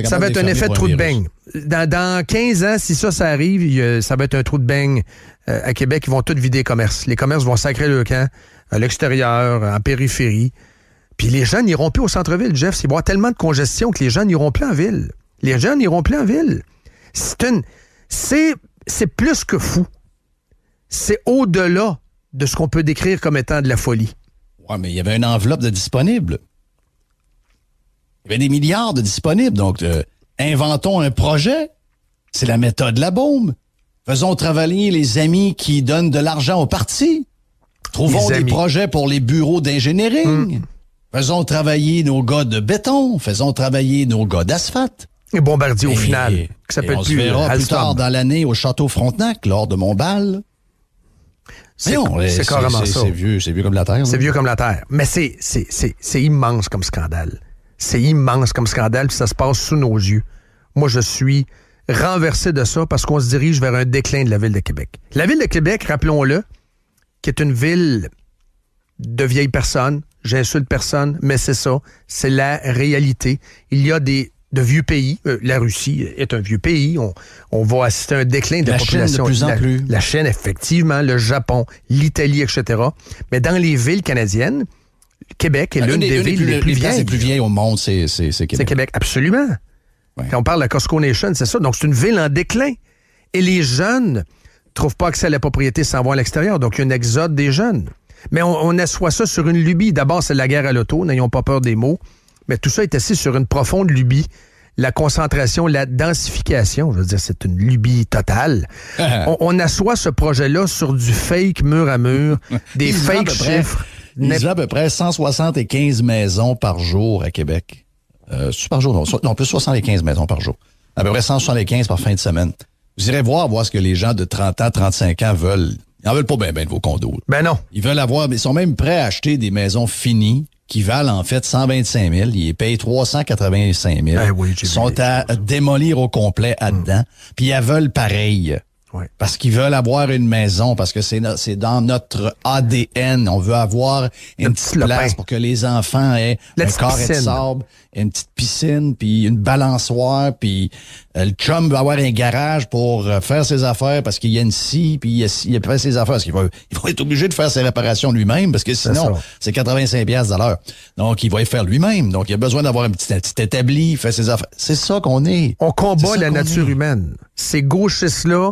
Ça va être un effet de trou de beigne. Dans 15 ans, si ça arrive, ça va être un trou de beigne à Québec. Ils vont tous vider les commerces. Les commerces vont sacrer le camp à l'extérieur, en périphérie. Puis les gens n'iront plus au centre-ville, Jeff. Il va y avoir tellement de congestion que les gens n'iront plus en ville. Les gens n'iront plus en ville. C'est plus que fou. C'est au-delà de ce qu'on peut décrire comme étant de la folie. Ouais, mais il y avait une enveloppe de disponibles. Il y avait des milliards de disponibles. Donc, inventons un projet. C'est la méthode Labaume. Faisons travailler les amis qui donnent de l'argent aux partis. Trouvons des projets pour les bureaux d'ingénierie. Faisons travailler nos gars de béton. Faisons travailler nos gars d'asphalte. Et Bombardier au final. Qui s'appelle on se verra plus tard dans l'année au Château Frontenac, lors de mon bal. C'est carrément ça. C'est vieux comme la Terre. C'est vieux comme la Terre. Mais c'est immense comme scandale. C'est immense comme scandale, puis ça se passe sous nos yeux. Moi, je suis renversé de ça parce qu'on se dirige vers un déclin de la Ville de Québec. La Ville de Québec, rappelons-le, qui est une ville de vieilles personnes, j'insulte personne, mais c'est ça, c'est la réalité. Il y a de vieux pays. La Russie est un vieux pays. On va assister à un déclin de la population. Chine de plus en plus. La Chine, effectivement, le Japon, l'Italie, etc. Mais dans les villes canadiennes, Québec est l'une des villes les plus vieilles. Les plus vieilles au monde, c'est Québec. C'est Québec, absolument. Ouais. Quand on parle de la Costco Nation, c'est ça. Donc, c'est une ville en déclin. Et les jeunes ne trouvent pas accès à la propriété sans voir à l'extérieur. Donc, il y a un exode des jeunes. Mais on assoit ça sur une lubie. D'abord, c'est la guerre à l'auto. N'ayons pas peur des mots. Mais tout ça est assis sur une profonde lubie. La concentration, la densification, je veux dire, c'est une lubie totale. On assoit ce projet-là sur du fake mur à mur, des fake chiffres. Il y a à peu près 175 maisons par jour à Québec. Par jour, non, plus 75 maisons par jour. À peu près 175 par fin de semaine. Vous irez voir ce que les gens de 30 ans, 35 ans veulent. Ils n'en veulent pas bien de vos condos. Ben non. Ils sont même prêts à acheter des maisons finies qui valent en fait 125 000. Ils payent 385 000. Ben oui, ils sont à démolir au complet là-dedans. Puis ils veulent pareil. Ouais. Parce qu'ils veulent avoir une maison, parce que c'est dans notre ADN. On veut avoir une petite place pour que les enfants aient un carré de sable, une petite piscine, puis une balançoire, puis le chum veut avoir un garage pour faire ses affaires parce qu'il y a une scie, puis il a fait ses affaires. Parce qu'il va être obligé de faire ses réparations lui-même, parce que sinon, c'est 85$ de l'heure. Donc, il va y faire lui-même. Donc, il a besoin d'avoir un petit établi, il fait ses affaires. C'est ça qu'on est. On combat la nature humaine. Ces gauchistes-là,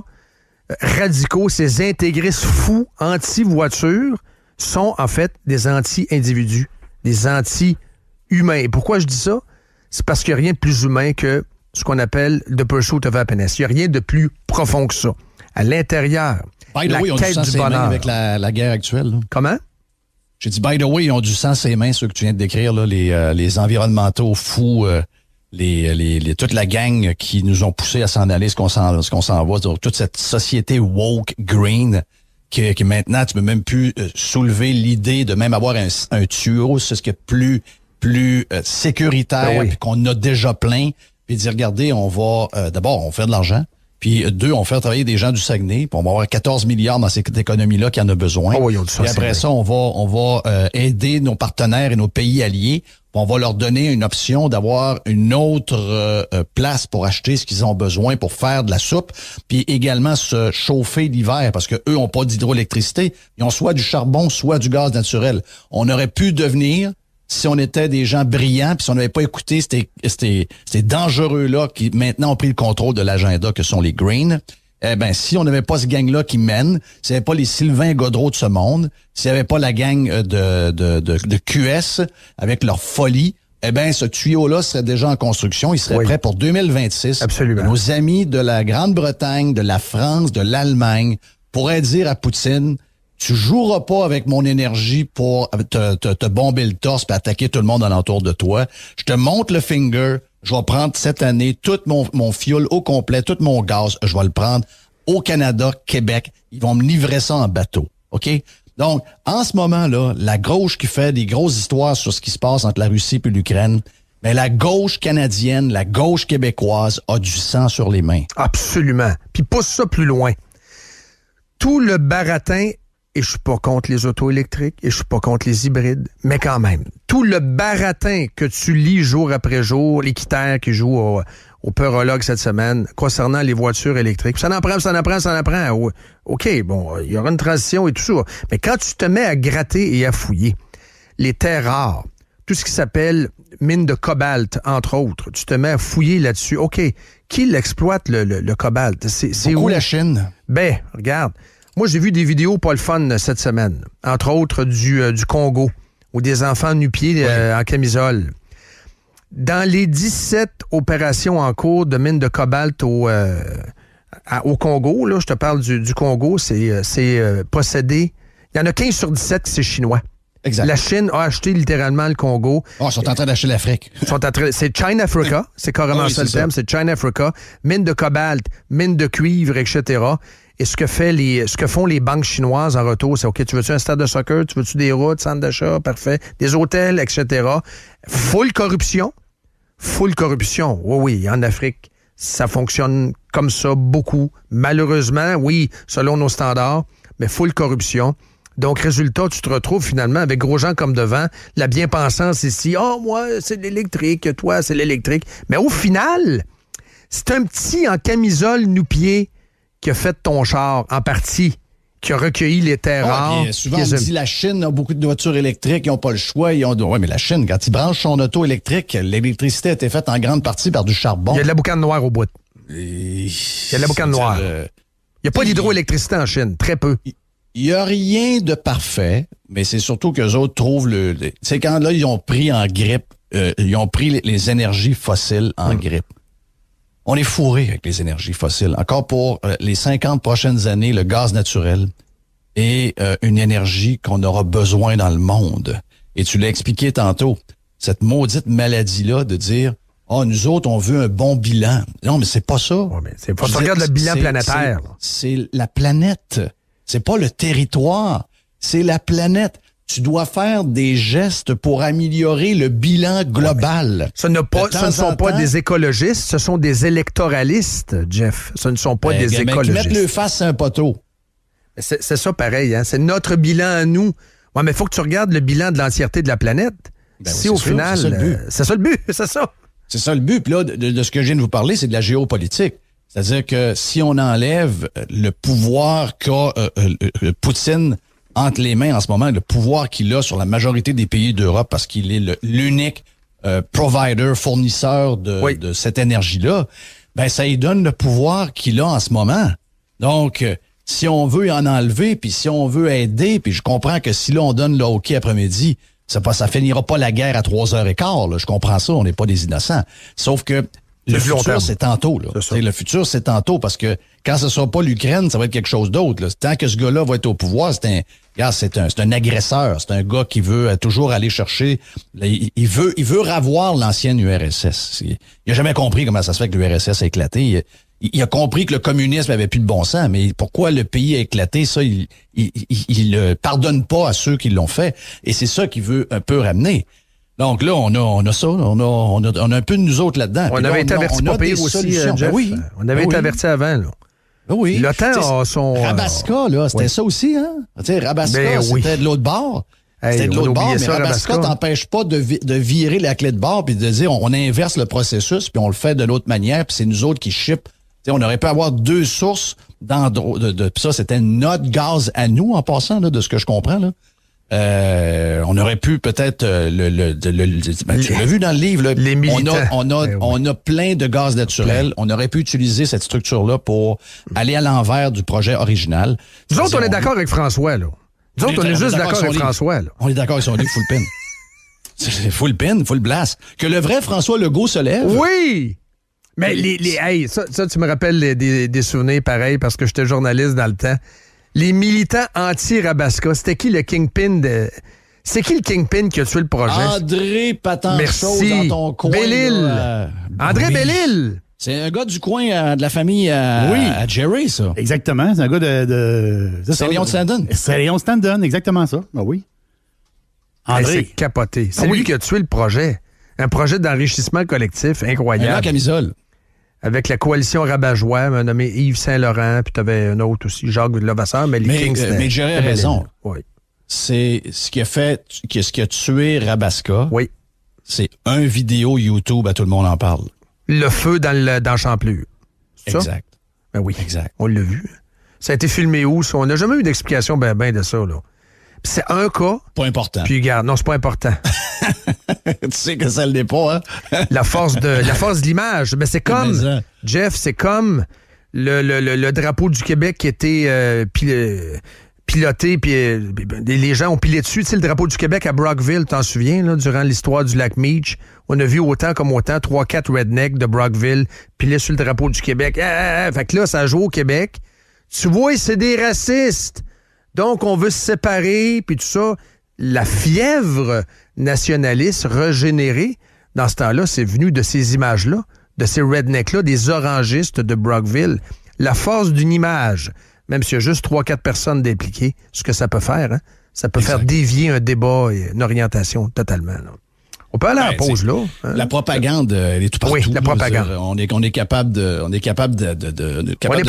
radicaux, ces intégristes fous, anti-voiture, sont en fait des anti-individus, des anti-humains. Et pourquoi je dis ça? C'est parce qu'il n'y a rien de plus humain que ce qu'on appelle the pursuit of happiness. Il n'y a rien de plus profond que ça. À l'intérieur, la quête du bonheur. Avec la guerre actuelle. Là. Comment? J'ai dit, by the way, ils ont du sang ses mains, ceux que tu viens de décrire, là, les environnementaux fous, toute la gang qui nous ont poussé à s'en aller, ce qu'on s'en va, toute cette société woke green, que maintenant, tu peux même plus soulever l'idée de même avoir un tuyau, c'est ce qui est plus sécuritaire, puis qu'on a déjà plein, puis dire, regardez, on va, d'abord, on fait de l'argent, puis 2, on fait travailler des gens du Saguenay, puis on va avoir 14 milliards dans cette économie-là qui en a besoin. Oh oui, puis après ça, on va aider nos partenaires et nos pays alliés. On va leur donner une option d'avoir une autre place pour acheter ce qu'ils ont besoin pour faire de la soupe, puis également se chauffer l'hiver, parce que eux ont pas d'hydroélectricité. Ils ont soit du charbon, soit du gaz naturel. On aurait pu devenir, si on était des gens brillants, puis si on n'avait pas écouté ces dangereux-là qui maintenant ont pris le contrôle de l'agenda que sont les Greens, eh ben, si on n'avait pas ce gang-là qui mène, s'il n'y avait pas les Sylvain Gaudreau de ce monde, s'il n'y avait pas la gang de QS avec leur folie, eh ben, ce tuyau-là serait déjà en construction. Il serait prêt pour 2026. Absolument. Nos amis de la Grande-Bretagne, de la France, de l'Allemagne pourraient dire à Poutine, tu joueras pas avec mon énergie pour te bomber le torse et attaquer tout le monde alentour de toi. Je te montre le finger. Je vais prendre cette année tout mon fuel au complet, tout mon gaz. Je vais le prendre au Canada, Québec. Ils vont me livrer ça en bateau. OK? Donc, en ce moment-là, la gauche qui fait des grosses histoires sur ce qui se passe entre la Russie et l'Ukraine, mais la gauche canadienne, la gauche québécoise a du sang sur les mains. Absolument. Puis pousse ça plus loin. Tout le baratin, et je suis pas contre les autos électriques, et je suis pas contre les hybrides, mais quand même, tout le baratin que tu lis jour après jour, l'équitaire qui joue au Peurologue cette semaine, concernant les voitures électriques, ça en prend. OK, bon, il y aura une transition et tout ça. Mais quand tu te mets à gratter et à fouiller les terres rares, tout ce qui s'appelle mine de cobalt, entre autres, tu te mets à fouiller là-dessus. OK, qui l'exploite, le cobalt? C'est où? La Chine. Ben, regarde. Moi, j'ai vu des vidéos pas le fun cette semaine, entre autres du Congo, où des enfants nu-pieds en camisole. Dans les 17 opérations en cours de mine de cobalt au Congo, là, je te parle du Congo, c'est possédé. Il y en a 15 sur 17 qui c'est chinois. Exact. La Chine a acheté littéralement le Congo. Oh, ils sont en train d'acheter l'Afrique. C'est China Africa, c'est carrément ça le terme, c'est China Africa. Mine de cobalt, mine de cuivre, etc. Et ce que font les banques chinoises en retour, c'est OK, tu veux-tu un stade de soccer, tu veux-tu des routes, centres d'achat, parfait, des hôtels, etc. Full corruption. Oui, en Afrique, ça fonctionne comme ça beaucoup. Malheureusement, oui, selon nos standards, mais full corruption. Donc, résultat, tu te retrouves finalement avec gros gens comme devant, la bien-pensance ici, moi, c'est l'électrique, toi, c'est l'électrique. Mais au final, c'est un petit en camisole nu-pied qui a fait ton char, en partie, qui a recueilli les terres rares. Souvent, on dit la Chine a beaucoup de voitures électriques, ils n'ont pas le choix. Oui, mais la Chine, quand ils branchent son auto électrique, l'électricité a été faite en grande partie par du charbon. Il y a de la boucane noire au bout. Il y a de la boucane noire. Il n'y a pas d'hydroélectricité en Chine, très peu. Il n'y a rien de parfait, mais c'est surtout qu'eux autres trouvent c'est quand là, ils ont pris en grippe, ils ont pris les énergies fossiles en grippe. On est fourré avec les énergies fossiles. Encore pour les 50 prochaines années, le gaz naturel est une énergie qu'on aura besoin dans le monde. Et tu l'as expliqué tantôt, cette maudite maladie-là de dire « nous autres, on veut un bon bilan. » Non, mais c'est pas ça. Ouais, mais c'est pas. Regarde le bilan planétaire. C'est la planète. C'est pas le territoire. C'est la planète. tu dois faire des gestes pour améliorer le bilan global. Ce ne sont pas des écologistes, ce sont des électoralistes, Jeff. Ce ne sont pas des écologistes. Qui mettent le face à un poteau. C'est ça pareil, hein? C'est notre bilan à nous. Ouais, mais il faut que tu regardes le bilan de l'entièreté de la planète. Si au final, c'est ça le but, c'est ça. C'est ça le but. Puis là, de ce que je viens de vous parler, c'est de la géopolitique. C'est-à-dire que si on enlève le pouvoir qu'a Poutine entre les mains en ce moment, le pouvoir qu'il a sur la majorité des pays d'Europe, parce qu'il est l'unique provider, fournisseur de cette énergie-là, ben ça lui donne le pouvoir qu'il a en ce moment. Donc, si on veut en enlever, puis si on veut aider, puis je comprends que si là on donne le hockey après-midi, ça finira pas la guerre à 3h15, là, je comprends ça, on n'est pas des innocents. Sauf que le futur, c'est tantôt. Là. Le futur, c'est tantôt, parce que quand ce ne sera pas l'Ukraine, ça va être quelque chose d'autre. Là. Tant que ce gars-là va être au pouvoir, c'est un agresseur. C'est un gars qui veut toujours aller chercher... Il veut ravoir l'ancienne URSS. Il n'a jamais compris comment ça se fait que l'URSS a éclaté. Il a compris que le communisme avait plus de bon sens, mais pourquoi le pays a éclaté, ça, il pardonne pas à ceux qui l'ont fait. Et c'est ça qu'il veut un peu ramener. Donc là, on a ça, on a un peu de nous autres là-dedans. On avait été avertis pas pire aussi, Jeff. Oui. On avait été avertis avant, là. Oui. L'OTAN a son... Rabaska, là, c'était ça aussi, hein? Tu sais, Rabaska, c'était de l'autre bord. C'était de l'autre bord, mais Rabaska t'empêche pas de virer la clé de bord puis de dire on inverse le processus puis on le fait de l'autre manière puis c'est nous autres qui ship. T'sais, on aurait pu avoir deux sources de ça, c'était notre gaz à nous en passant, là, de ce que je comprends, là. On aurait pu peut-être tu l'as vu dans le livre là, les militants. On a plein de gaz naturel. On aurait pu utiliser cette structure-là pour aller à l'envers du projet original. Nous autres, on est d'accord avec François, là. Nous autres, on est juste d'accord avec François, là. On est d'accord avec son livre full pin. C'est full pin, full blast. Que le vrai François Legault se lève. Oui! Mais ça, tu me rappelles des souvenirs pareils parce que j'étais journaliste dans le temps. Les militants anti-Rabaska, c'était qui le kingpin de... C'est qui le kingpin qui a tué le projet? André Patanchot dans ton coin. Bellil. André Bellil. C'est un gars du coin de la famille à Jerry, ça. Exactement. C'est un gars de Saint-Léon-de-Stendon. Saint-Léon-de-Stendon, exactement ça. Ah oui. André. C'est capoté. C'est lui qui a tué le projet. Un projet d'enrichissement collectif incroyable. Un camisole. Avec la coalition rabat-joie, nommé Yves Saint-Laurent, puis tu avais un autre aussi, Jacques Levasseur, mais les Kings... Mais Jerry a raison. Oui. C'est ce qui a tué Rabaska. Oui. C'est un vidéo YouTube à tout le monde en parle. Le feu dans Champlure. Exact. Ça? Ben oui. Exact. On l'a vu. Ça a été filmé où, ça? On n'a jamais eu d'explication ben de ça, là. Puis c'est un cas. Pas important. Puis regarde, non, c'est pas important. Tu sais que ça l'est pas, hein? La force de l'image. Mais c'est comme, Jeff, c'est comme le drapeau du Québec qui était piloté, puis les gens ont pilé dessus. Tu sais, le drapeau du Québec à Brockville, t'en souviens, là, durant l'histoire du lac Meech, on a vu autant 3-4 rednecks de Brockville piler sur le drapeau du Québec. Fait que là, ça joue au Québec. Tu vois, c'est des racistes. Donc, on veut se séparer, puis tout ça. La fièvre nationaliste régénérée, dans ce temps-là, c'est venu de ces images-là, de ces rednecks-là, des orangistes de Brockville. La force d'une image, même s'il y a juste 3-4 personnes d'impliquées, ce que ça peut faire, hein? Ça peut faire dévier un débat et une orientation totalement, là. On peut aller à la pause, là. Hein? La propagande, elle est tout partout. Oui, la propagande. On est capable de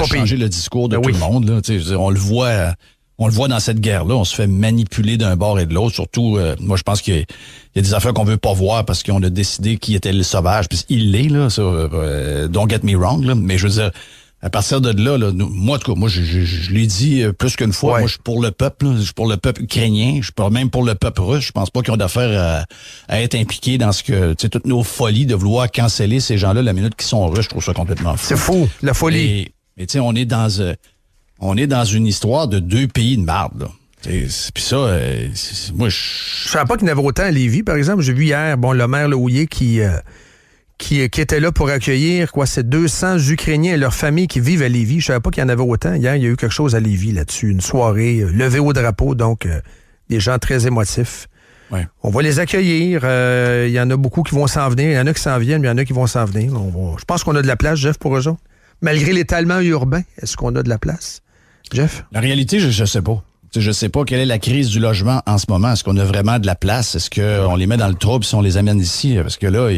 changer le discours de tout le monde, là. On le voit... On le voit dans cette guerre-là, on se fait manipuler d'un bord et de l'autre. Surtout, moi, je pense qu'il y a des affaires qu'on veut pas voir parce qu'on a décidé qui était le sauvage. Puis il l'est, là, ça, don't get me wrong, là. Mais je veux dire, à partir de là, moi, en tout cas, moi, je l'ai dit plus qu'une fois, moi, je suis pour le peuple, là, je suis pour le peuple ukrainien, je suis même pour le peuple russe. Je pense pas qu'ils ont d'affaires à être impliqués dans ce que, tu sais, toutes nos folies de vouloir canceller ces gens-là la minute qu'ils sont russes. Je trouve ça complètement fou. C'est fou, la folie. Mais tu sais, on est dans une histoire de deux pays de marde, là. Puis ça, moi, je savais pas qu'il y en avait autant à Lévis, par exemple. J'ai vu hier, le maire Lehouillier qui était là pour accueillir, c'est 200 Ukrainiens et leurs familles qui vivent à Lévis. Je savais pas qu'il y en avait autant. Hier, il y a eu quelque chose à Lévis là-dessus. Une soirée levée au drapeau, donc des gens très émotifs. Ouais. On va les accueillir. Il y en a beaucoup qui vont s'en venir. Il y en a qui s'en viennent, mais il y en a qui vont s'en venir. Je pense qu'on a de la place, Jeff, pour eux autres. Malgré l'étalement urbain, est-ce qu'on a de la place? Jeff? La réalité, je sais pas. Tu sais, je sais pas quelle est la crise du logement en ce moment. Est-ce qu'on a vraiment de la place? Est-ce qu'on les met dans le trouble si on les amène ici? Parce que là,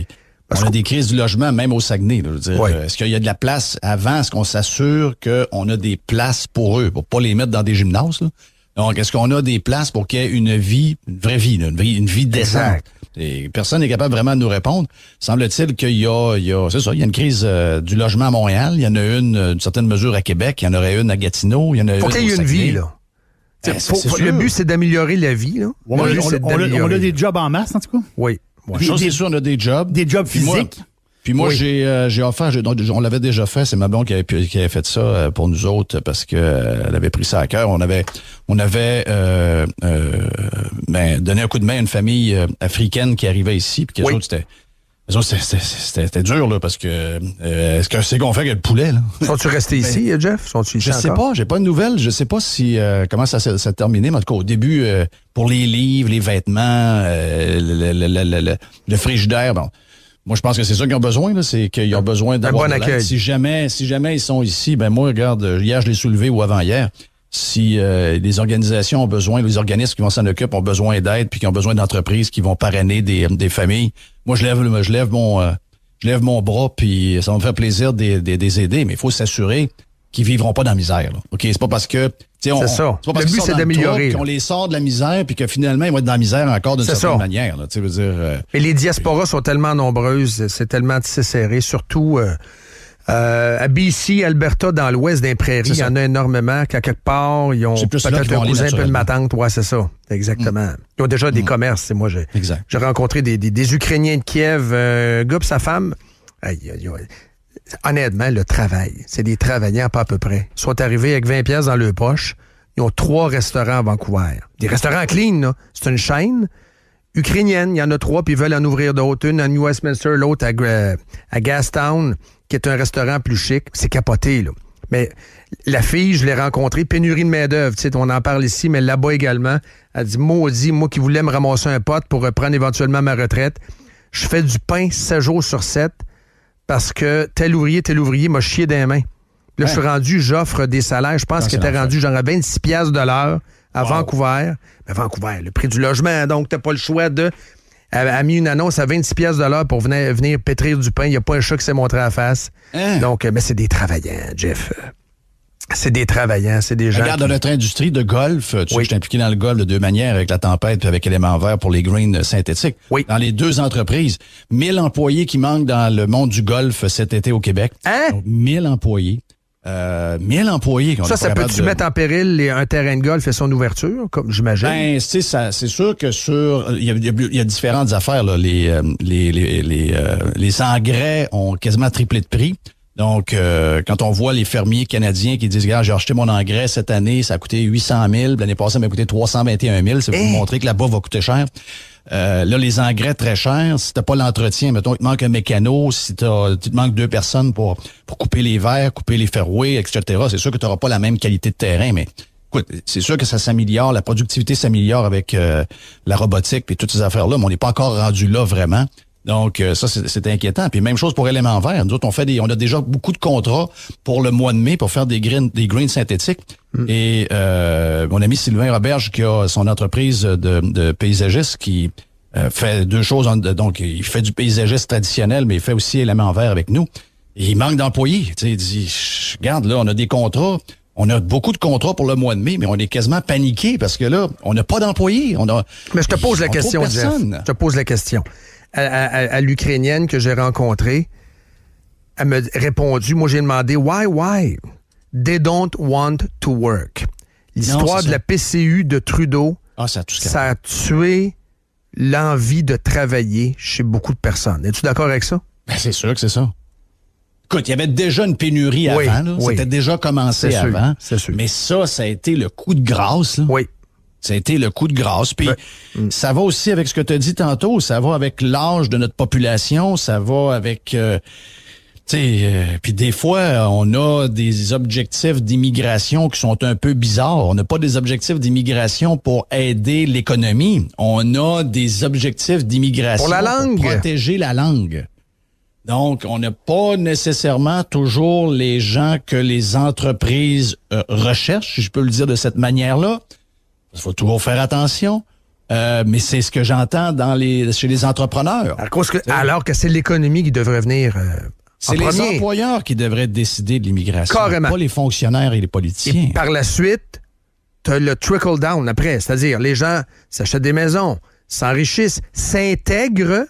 on a des crises du logement, même au Saguenay. Là, je veux dire, Oui. Est-ce qu'il y a de la place avant? Est-ce qu'on s'assure qu'on a des places pour eux, pour pas les mettre dans des gymnases? Là? Donc, est-ce qu'on a des places pour qu'il y ait une vie, une vraie vie, là, une vie décente? Exact. Et personne n'est capable vraiment de nous répondre. Semble-t-il qu'il y a c'est ça, il y a une crise du logement à Montréal. Il y en a une certaine mesure à Québec. Il y en aurait une à Gatineau. Il y en a Faut une qu'il y ait au une Saguenay. vie, là. Ben, c'est Le sûr. but, c'est d'améliorer la vie, là. On Le but, c'est a d'améliorer. des jobs en masse, en tout cas. Oui. Une chose, c'est sûr, on a des jobs. Des jobs Puis moi- physiques. Puis moi, Oui. j'ai offert, on l'avait déjà fait, c'est ma blonde qui avait fait ça pour nous autres parce que elle avait pris ça à cœur. On avait donné un coup de main à une famille africaine qui arrivait ici, puis Oui. c'était dur là parce que est-ce que c'est qu'on fait avec le poulet là? Sont-tu restés ici, Jeff? Sont-tu ici Je sais encore? pas, j'ai pas de nouvelles. Je sais pas si comment ça s'est terminé, mais en tout cas au début pour les livres, les vêtements, le frigidaire, bon. Moi, je pense que c'est ça qu'ils ont besoin, là, c'est qu'ils ont besoin d'avoir bon de l'aide. accueil. Si jamais ils sont ici, ben moi, regarde, hier, je l'ai soulevé ou avant-hier. Si les organisations ont besoin, les organismes qui vont s'en occuper ont besoin d'aide, puis qui ont besoin d'entreprises qui vont parrainer des familles, moi, je lève mon bras, puis ça va me faire plaisir de les aider, mais il faut s'assurer qu'ils vivront pas dans la misère. Là. OK, c'est pas parce que C'est ça. c'est pas parce Le qu'ils but, sont c'est dans le d'améliorer, trouble là. qu'on les sort de la misère, puis que finalement, ils vont être dans la misère encore d'une C'est certaine ça. manière. Là. Tu sais, veux dire, Mais les diasporas sont tellement nombreuses, c'est tellement tissé serré, surtout à BC, Alberta, dans l'ouest des prairies, C'est il y ça. en a énormément. Qu'à quelque part, ils ont C'est plus là peut-être qu'ils un vont aller cousin, peu de ma naturellement. tante. Ouais, c'est ça. Exactement. Ils ont déjà des commerces. Moi, Exact. j'ai rencontré des Ukrainiens de Kiev, un gars et sa femme. Honnêtement, le travail, c'est des travailleurs pas à peu près. Ils sont arrivés avec 20 pièces dans leur poche. Ils ont 3 restaurants à Vancouver. Des restaurants clean, là. C'est une chaîne ukrainienne. Il y en a 3, puis ils veulent en ouvrir d'autres. Une à New Westminster, l'autre à Gastown, qui est un restaurant plus chic. C'est capoté, là. Mais la fille, je l'ai rencontrée, pénurie de main-d'œuvre. Tu sais, on en parle ici, mais là-bas également. Elle dit, maudit, moi qui voulais me ramasser un pote pour reprendre éventuellement ma retraite, je fais du pain 7 jours sur 7 parce que tel ouvrier m'a chié dans les mains. Là, je suis rendu, j'offre des salaires, je pense qu'il était rendu genre à 26 piastres de l'heure à Vancouver. Mais Vancouver, le prix du logement, donc t'as pas le choix de... Elle a mis une annonce à 26 piastres de l'heure pour venir pétrir du pain. Il n'y a pas un chat qui s'est montré à la face. Hein? Donc, mais c'est des travaillants, Jeff. C'est des travaillants, c'est des gens... Regarde, dans notre industrie de golf, tu sais, je suis impliqué dans le golf de 2 manières, avec la tempête et avec éléments verts pour les greens synthétiques. Oui. Dans les 2 entreprises, 1000 employés qui manquent dans le monde du golf cet été au Québec. Hein? Donc, 1000 employés. 1000 employés. qu'on est Ça pas capable peut-tu de- mettre en péril un terrain de golf et son ouverture, comme j'imagine? Ben, tu sais, ça, c'est sûr que il y a différentes affaires, là. Les engrais ont quasiment triplé de prix. Donc, quand on voit les fermiers canadiens qui disent, regarde, j'ai acheté mon engrais cette année, ça a coûté 800 000, l'année passée, ça m'a coûté 321 000, c'est pour vous montrer que là-bas va coûter cher. Là, les engrais très chers, si t'as pas l'entretien, mettons, il te manque un mécano, si tu te manques 2 personnes pour couper les verres, couper les fairways, etc., c'est sûr que tu n'auras pas la même qualité de terrain, mais écoute, c'est sûr que ça s'améliore, la productivité s'améliore avec la robotique et toutes ces affaires-là, mais on n'est pas encore rendu là vraiment. Donc, ça, c'est inquiétant. Puis même chose pour Éléments Verts. Nous autres, on a déjà beaucoup de contrats pour le mois de mai pour faire des greens synthétiques. Et mon ami Sylvain Roberge, qui a son entreprise de paysagiste, qui fait 2 choses. Donc, il fait du paysagiste traditionnel, mais il fait aussi Éléments Verts avec nous. Et il manque d'employés. Tu sais, il dit, regarde, là, on a des contrats. On a beaucoup de contrats pour le mois de mai, mais on est quasiment paniqué parce que là, on n'a pas d'employés. Mais je te pose la on question, trouve Jeff. personne. Je te pose la question. À l'Ukrainienne que j'ai rencontrée, elle m'a répondu, moi j'ai demandé, why? They don't want to work. L'histoire c'est de ça. la PCU de Trudeau, Ça a tout ça a tué l'envie de travailler chez beaucoup de personnes. Es-tu d'accord avec ça? Ben, c'est sûr que c'est ça. Écoute, il y avait déjà une pénurie Oui, avant. Là. oui. C'était déjà commencé C'est sûr, avant. c'est sûr. Mais ça a été le coup de grâce. Là. Oui. Ça a été le coup de grâce. Puis Ben, ça va aussi avec ce que tu as dit tantôt. Ça va avec l'âge de notre population. Ça va avec... puis des fois, on a des objectifs d'immigration qui sont un peu bizarres. On n'a pas des objectifs d'immigration pour aider l'économie. On a des objectifs d'immigration Pour la langue. protéger la langue. Donc, on n'a pas nécessairement toujours les gens que les entreprises recherchent, si je peux le dire de cette manière-là. Il faut toujours faire attention. Mais c'est ce que j'entends chez les entrepreneurs. Alors que c'est l'économie qui devrait venir c'est les employeurs qui devraient décider de l'immigration. Carrément. Pas les fonctionnaires et les politiciens. Et par la suite, tu as le trickle-down après. C'est-à-dire, les gens s'achètent des maisons, s'enrichissent, s'intègrent.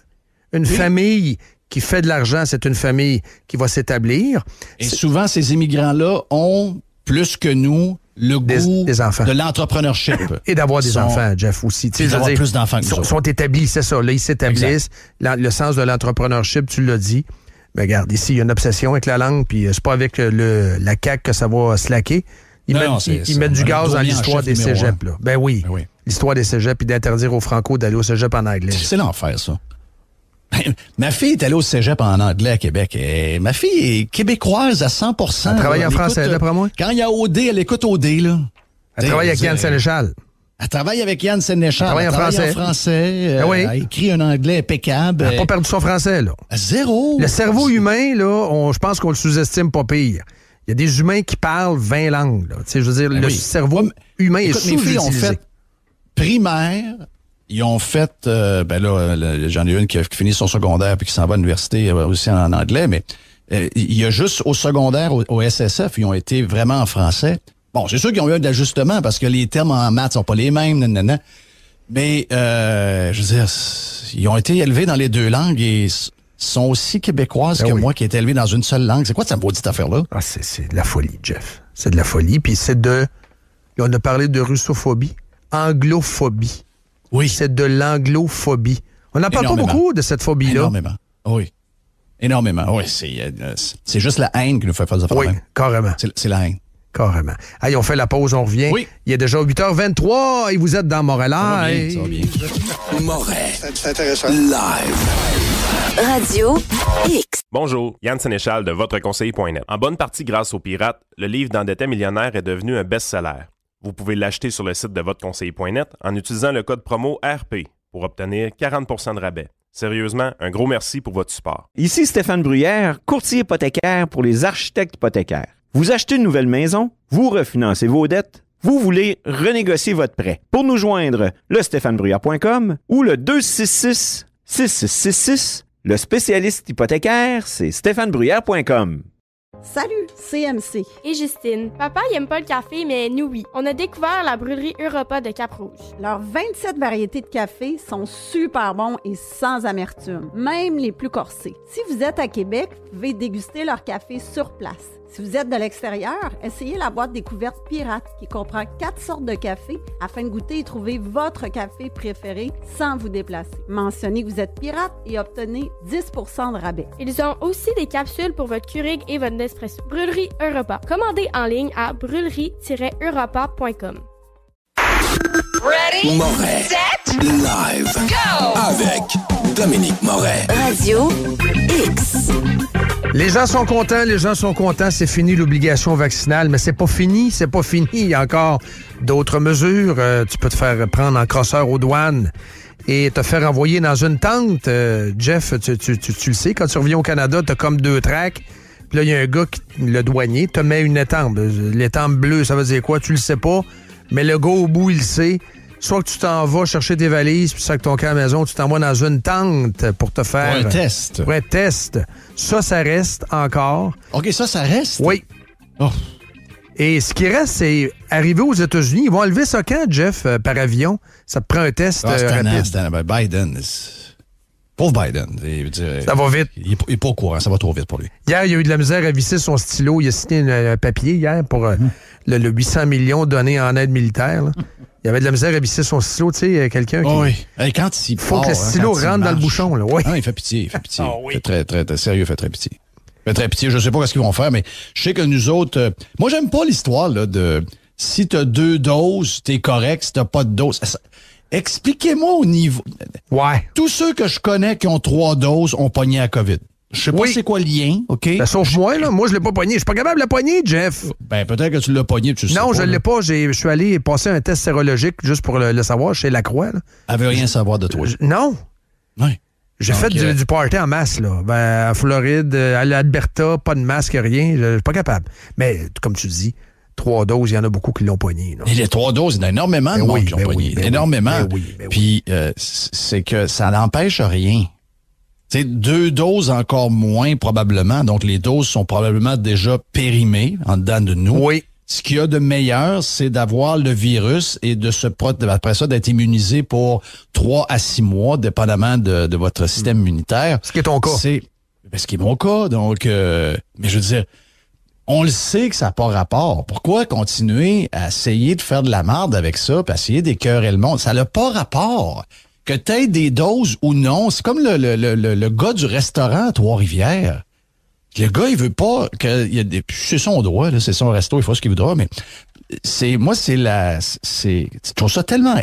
Une famille qui fait de l'argent, c'est une famille qui va s'établir. Et souvent, ces immigrants-là ont, plus que nous, le goût des enfants. de l'entrepreneurship. Et d'avoir des enfants, Jeff, aussi. Et d'avoir plus d'enfants que nous Ils sont établis, c'est ça. Là, ils s'établissent. Le sens de l'entrepreneurship, tu l'as dit. Mais regarde, ici, il y a une obsession avec la langue, puis c'est pas avec la CAQ que ça va slacker. Ils mettent du gaz dans l'histoire des cégeps. Là. Ben oui. L'histoire des cégeps, puis d'interdire aux Franco d'aller au cégep en anglais. C'est l'enfer, ça. Ma fille est allée au cégep en anglais à Québec. Et ma fille est québécoise à 100%. Elle travaille en français, d'après moi? Quand il y a OD, elle écoute OD, là. Elle travaille avec Yann Sénéchal. Elle travaille avec Yann Sénéchal. Elle travaille en français. Elle a écrit un anglais impeccable. Elle n'a pas perdu son français, là. Zéro. Le cerveau humain, là, je pense qu'on le sous-estime pas pire. Il y a des humains qui parlent 20 langues, là. Tu sais, je veux dire, le cerveau humain est sous-utilisé. Mes filles ont fait primaire. Ils ont fait, j'en ai une qui finit son secondaire puis qui s'en va à l'université aussi en anglais, mais il y a juste au secondaire, au SSF, ils ont été vraiment en français. Bon, c'est sûr qu'ils ont eu un ajustement parce que les termes en maths sont pas les mêmes, nanana. Mais, je veux dire, ils ont été élevés dans les deux langues et sont aussi québécoises que moi qui ai été élevé dans une seule langue. C'est quoi cette maudite affaire-là? Ah, c'est de la folie, Jeff. C'est de la folie. Puis là, on a parlé de russophobie, anglophobie. Oui. C'est de l'anglophobie. On n'en parle pas beaucoup de cette phobie-là. Énormément. Oui. Énormément. Oui, c'est juste la haine qui nous fait faire des affaires. Oui, carrément. C'est la haine. Carrément. Allez, on fait la pause, on revient. Oui. Il est déjà 8h23 et vous êtes dans Montréal. Ça va bien. Moret. C'est intéressant. Live. Radio X. Bonjour, Yann Sénéchal de VotreConseiller.net. En bonne partie grâce aux pirates, le livre d'Endetté millionnaire est devenu un best-seller. Vous pouvez l'acheter sur le site de VotreConseiller.net en utilisant le code promo RP pour obtenir 40% de rabais. Sérieusement, un gros merci pour votre support. Ici Stéphane Bruyère, courtier hypothécaire pour les architectes hypothécaires. Vous achetez une nouvelle maison, vous refinancez vos dettes, vous voulez renégocier votre prêt. Pour nous joindre, le stéphanebruyère.com ou le 266-6666. Le spécialiste hypothécaire, c'est stéphanebruyère.com. Salut, c'est MC. Et Justine. Papa, il aime pas le café, mais nous, oui. On a découvert la brûlerie Europa de Cap-Rouge. Leurs 27 variétés de café sont super bons et sans amertume, même les plus corsés. Si vous êtes à Québec, vous pouvez déguster leur café sur place. Si vous êtes de l'extérieur, essayez la boîte découverte Pirate qui comprend 4 sortes de café afin de goûter et trouver votre café préféré sans vous déplacer. Mentionnez que vous êtes pirate et obtenez 10% de rabais. Ils ont aussi des capsules pour votre Keurig et votre Nespresso. Brûlerie Europa. Commandez en ligne à brûlerie-europa.com. Ready, Moret. Set, live. Go! Avec Dominique Moret. Radio X. Les gens sont contents, c'est fini l'obligation vaccinale, mais c'est pas fini, il y a encore d'autres mesures. Tu peux te faire prendre en crosseur aux douanes et te faire envoyer dans une tente. Jeff, tu le sais, quand tu reviens au Canada, t'as comme 2 tracks, puis là, il y a un gars, le douanier, te met une étampe. L'étampe bleue, ça veut dire quoi? Tu le sais pas, mais le gars au bout, il le sait. Soit que tu t'en vas chercher tes valises, puis ça que ton camp à la maison, tu t'envoies dans une tente pour te faire... Pour un test. Pour un test. Ça reste encore. OK, ça reste? Oui. Oh. Et ce qui reste, c'est arriver aux États-Unis. Ils vont enlever ça quand, Jeff, par avion? Ça te prend un test rapide. Biden. Pauvre Biden. Ça va vite. Il est pas au courant. Ça va trop vite pour lui. Hier, il a eu de la misère à visser son stylo. Il a signé un papier hier pour le 800 millions donnés en aide militaire. Là. Il y avait de la misère à visser son stylo, tu sais, quelqu'un qui... Oh oui. Quand il faut que le stylo rentre dans le bouchon, là. Oui. Ah, il fait pitié. Oh, oui. Il fait très sérieux, il fait très pitié. Il fait très pitié. Je sais pas ce qu'ils vont faire, mais je sais que nous autres... moi, j'aime pas l'histoire, là, de... Si t'as 2 doses, t'es correct. Si t'as pas de dose... Expliquez-moi au niveau... Ouais. Tous ceux que je connais qui ont 3 doses ont pogné à COVID. Je sais pas c'est quoi le lien, OK? Ben, sauf moi, là. Moi, je l'ai pas pogné. Je suis pas capable de la pogner, Jeff. Ben, peut-être que tu l'as pogné, tu sais. Non, je l'ai pas. Je suis allé passer un test sérologique juste pour le savoir chez Lacroix, là. Elle veut rien savoir de toi. Non. Oui. J'ai fait du party en masse, là. Ben, à Floride, à l'Alberta, pas de masque, rien. Je suis pas capable. Mais, comme tu dis, 3 doses, il y en a beaucoup qui l'ont pogné. Là. Et les 3 doses, il y en a énormément de monde qui l'ont pogné. Énormément. Puis, c'est que ça n'empêche rien. Tu sais, 2 doses encore moins probablement. Donc, les doses sont probablement déjà périmées en dedans de nous. Oui. Ce qu'il y a de meilleur, c'est d'avoir le virus et après ça, d'être immunisé pour 3 à 6 mois, dépendamment de votre système immunitaire. Ce qui est ton cas. C'est ce qui est mon cas. Donc, mais je veux dire, on le sait que ça n'a pas rapport. Pourquoi continuer à essayer de faire de la merde avec ça, puis essayer d'écœurer le monde? Ça n'a pas rapport. Que tu aies des doses ou non, c'est comme le gars du restaurant à Trois-Rivières. Le gars, il veut pas qu'il y a des... C'est son droit, là, c'est son resto, il faut ce qu'il voudra, mais je trouve ça tellement...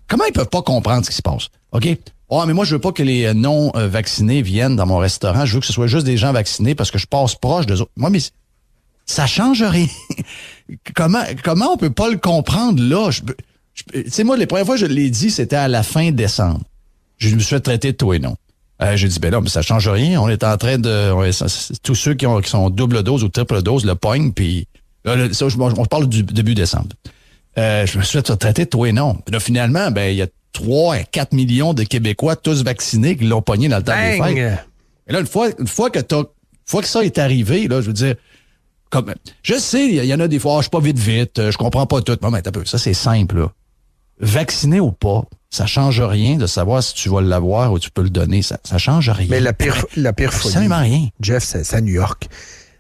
Comment ils peuvent pas comprendre ce qui se passe? OK? Oh, mais moi, je veux pas que les non-vaccinés viennent dans mon restaurant. Je veux que ce soit juste des gens vaccinés parce que je passe proche d'eux autres. Moi, mais ça change rien. Comment on peut pas le comprendre là? Tu sais, moi, les premières fois que je l'ai dit, c'était à la fin décembre. Je me suis fait traiter de tout et non. J'ai dit, ben là, mais ça change rien. On est en train de... tous ceux qui sont double dose ou triple dose le pognent, puis... on parle du début décembre. Je me suis fait traiter de tout et non. Puis là, finalement, ben il y a 3 à 4 millions de Québécois, tous vaccinés, qui l'ont pogné dans le temps des fêtes. Et là, une fois que ça est arrivé, là, je veux dire... je sais, il y en a des fois, je suis pas vite, je comprends pas tout. Non, mais un peu, ça, c'est simple, là. Vacciné ou pas, ça change rien de savoir si tu vas l'avoir ou tu peux le donner. Ça change rien. Mais la pire folie, absolument rien. Jeff, c'est à New York.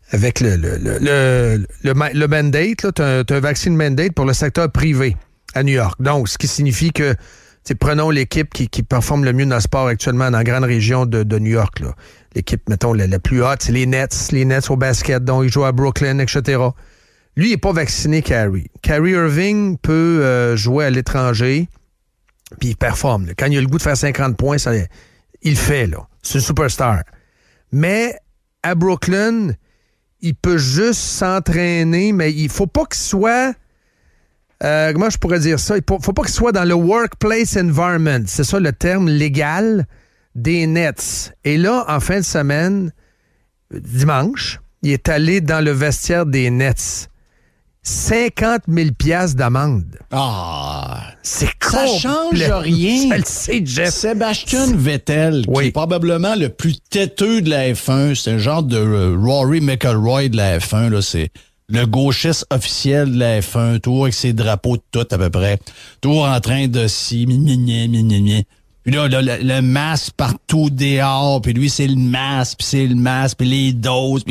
Avec le mandate, t'as un vaccin mandate pour le secteur privé à New York. Donc, ce qui signifie que, prenons l'équipe qui performe le mieux dans le sport actuellement dans la grande région de New York. Là. L'équipe, mettons, la plus haute, c'est les Nets. Les Nets au basket, donc ils jouent à Brooklyn, etc. Lui, il n'est pas vacciné, Kyrie. Kyrie Irving peut jouer à l'étranger, puis il performe. Là. Quand il a le goût de faire 50 points, il le fait. Là. C'est une superstar. Mais à Brooklyn, il peut juste s'entraîner, mais il faut pas qu'il soit... comment je pourrais dire ça? Il faut pas qu'il soit dans le workplace environment. C'est ça le terme légal des Nets. Et là, en fin de semaine, dimanche, il est allé dans le vestiaire des Nets. 50 000 $ d'amende. Ah! C'est ça change rien. Ça le sait, Jeff. Sébastien Vettel, qui est probablement le plus têteux de la F1, c'est un genre de Rory McIlroy de la F1, là, c'est le gauchiste officiel de la F1, tout avec ses drapeaux de tout à peu près, tout en train de puis là, le masque partout dehors, puis lui, c'est le masque, puis les doses,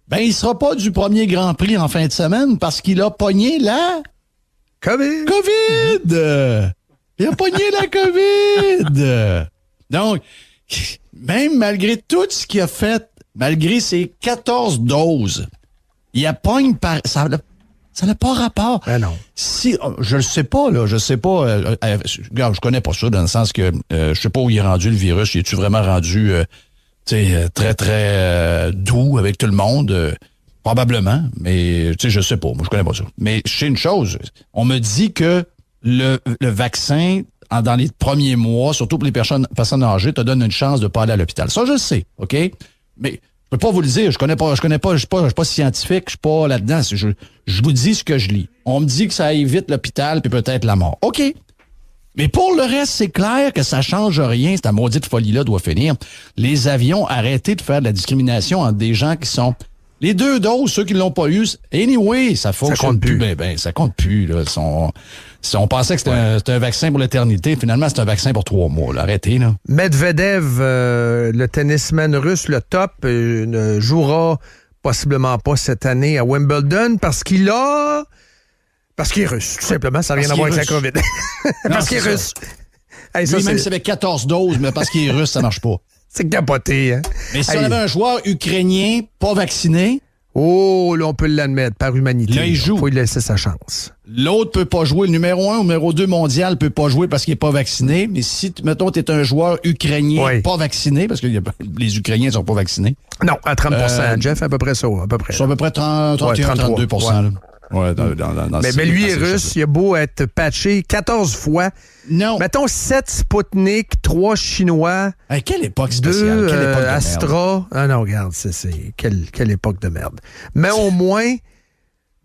Ben, il sera pas du premier Grand Prix en fin de semaine parce qu'il a pogné la... COVID! Il a pogné la COVID! Donc, même malgré tout ce qu'il a fait, malgré ses 14 doses, il a pogné par... Ça n'a pas rapport. Ben non. Si, je le sais pas, là, regarde, je connais pas ça dans le sens que je sais pas où il est rendu le virus. Il est-tu vraiment rendu... très, très doux avec tout le monde, probablement, mais je sais pas, moi je connais pas ça. Mais je sais une chose, on me dit que le vaccin, dans les premiers mois, surtout pour les personnes âgées, te donne une chance de pas aller à l'hôpital. Ça, je le sais, OK? Mais je peux pas vous le dire, je suis pas scientifique, je suis pas là-dedans. Je vous dis ce que je lis. On me dit que ça évite l'hôpital puis peut-être la mort. OK. Mais pour le reste, c'est clair que ça change rien. Cette maudite folie-là doit finir. Les avions, arrêtez de faire de la discrimination entre des gens qui sont... Les 2 doses, ceux qui l'ont pas eu, anyway, ça fonctionne plus. Ben, ça compte plus. Là. On pensait que c'était un vaccin pour l'éternité. Finalement, c'est un vaccin pour 3 mois. Là. Arrêtez, là. Medvedev, le tennisman russe, le top, ne jouera possiblement pas cette année à Wimbledon parce qu'il est russe, tout simplement. Ça n'a rien à voir avec la COVID. Parce qu'il est russe. Hey, ça, même s'il avait 14 doses, mais parce qu'il est russe, ça marche pas. C'est capoté, hein? Mais si on avait un joueur ukrainien pas vacciné... Oh, là, on peut l'admettre, par humanité. Là, il joue. Il faut lui laisser sa chance. L'autre peut pas jouer. Le numéro 1 ou numéro 2 mondial peut pas jouer parce qu'il est pas vacciné. Mais si, mettons, t'es un joueur ukrainien pas vacciné, parce que les Ukrainiens sont pas vaccinés. Non, à 30%, Jeff, à peu près ça, à peu près. C'est à peu près 31-32%. Là. Ouais, mais lui est russe, il a beau être patché 14 fois. Non. Mettons 7 Sputnik, 3 Chinois. Hey, quelle époque spéciale. 2 quelle époque de Astra. Merde. Ah non, regarde, quelle époque de merde. Mais au moins,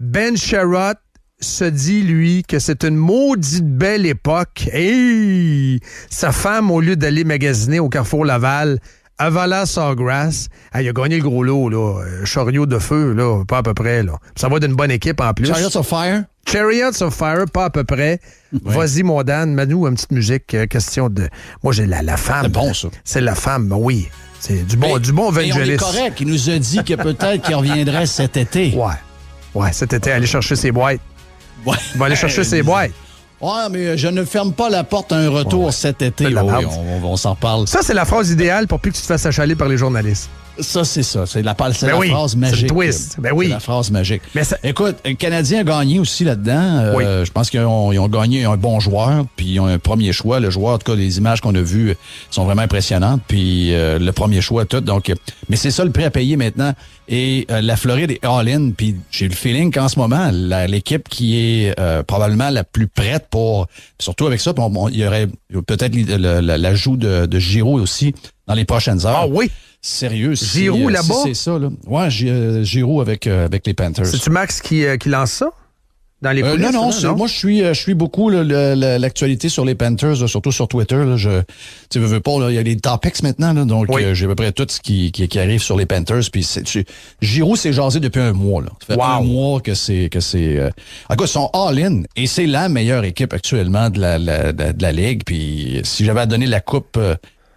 Ben Sherratt se dit, lui, que c'est une maudite belle époque. Hey! Sa femme, au lieu d'aller magasiner au Carrefour Laval, avala Sawgrass. Il a gagné le gros lot, là. Chariot de feu, là, pas à peu près, là. Ça va d'une bonne équipe en plus. Chariots of Fire? Chariots of Fire, pas à peu près. Oui. Vas-y, mon Dan, mets-nous une petite musique. Question de... Moi, j'ai la femme. C'est bon, ça. C'est la femme, oui. C'est du bon Vangelis. On est correct. Il nous a dit que peut-être qu'il reviendrait cet été. Ouais, cet été, aller chercher ses boîtes. Ouais. Il va aller chercher ses boîtes. Ouais, mais je ne ferme pas la porte à un retour cet été. On s'en reparle. Ça, c'est la phrase idéale pour plus que tu te fasses achaler par les journalistes. Ça, c'est ça. C'est la phrase magique. C'est le twist. C'est la phrase magique. Mais ça... Écoute, le Canadien a gagné aussi là-dedans. Je pense qu'ils ont gagné un bon joueur, puis ils ont un premier choix. Le joueur, en tout cas, les images qu'on a vues sont vraiment impressionnantes. Puis le premier choix, tout. Donc, mais c'est ça le prix à payer maintenant. Et la Floride est all-in. Puis j'ai le feeling qu'en ce moment, l'équipe qui est probablement la plus prête pour... Surtout avec ça, il y aurait peut-être l'ajout de Giroud aussi dans les prochaines heures. Ah oui? Sérieux. Giroud là-bas? C'est ça, là. Ouais, Giroud avec les Panthers. C'est-tu Max qui lance ça? Dans les coulisses? Non. Moi, je suis beaucoup l'actualité sur les Panthers, là, surtout sur Twitter. Là, tu veux pas, il y a les topics maintenant, là, donc j'ai à peu près tout ce qui arrive sur les Panthers. Puis Giroud s'est jasé depuis un mois. Là. Ça fait un mois que c'est. En tout cas, ils sont all-in et c'est la meilleure équipe actuellement de la Ligue. Puis si j'avais à donner la coupe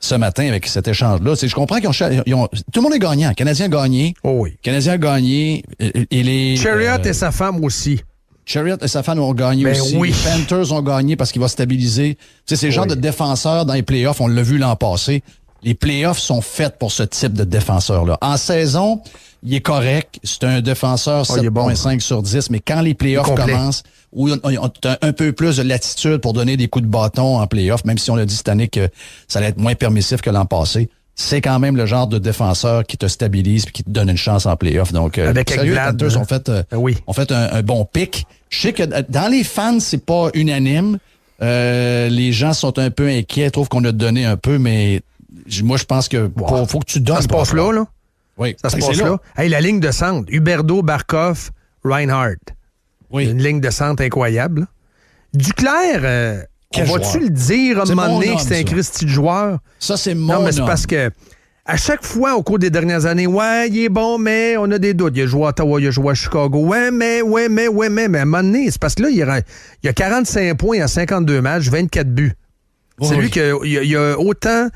ce matin avec cet échange-là, je comprends qu'ils ont tout le monde est gagnant. Le Canadien a gagné. Oh oui. Le Canadien a gagné. Et les Chariot et sa femme aussi. Chariot et sa femme ont gagné aussi. Oui. Les Panthers ont gagné parce qu'il va stabiliser. Tu sais, c'est le genre de défenseur dans les playoffs, on l'a vu l'an passé. Les playoffs sont faits pour ce type de défenseur-là. En saison, il est correct. C'est un défenseur 7.5 sur 10, mais quand les playoffs commencent, où on a un peu plus de latitude pour donner des coups de bâton en playoffs, même si on a dit cette année que ça allait être moins permissif que l'an passé, c'est quand même le genre de défenseur qui te stabilise et qui te donne une chance en playoff. Donc, avec sérieux, les Panthers ont fait un bon pic. Je sais que dans les fans, c'est pas unanime. Les gens sont un peu inquiets, trouvent qu'on a donné un peu, mais moi, je pense que faut que tu donnes. Ça se passe là? Oui. Ça se passe là. Hey, la ligne de centre, Huberdeau, Barkov, Reinhardt. Oui. Une ligne de centre incroyable. Là. Duclair, vas-tu le dire à un moment donné que c'est un Christy de joueur? Ça, c'est mon Non, mais c'est parce que à chaque fois, au cours des dernières années, il est bon, mais on a des doutes. Il a joué à Ottawa, il a joué à Chicago. Mais à un moment donné, c'est parce que là, il a 45 points en 52 matchs, 24 buts. C'est lui qui a autant...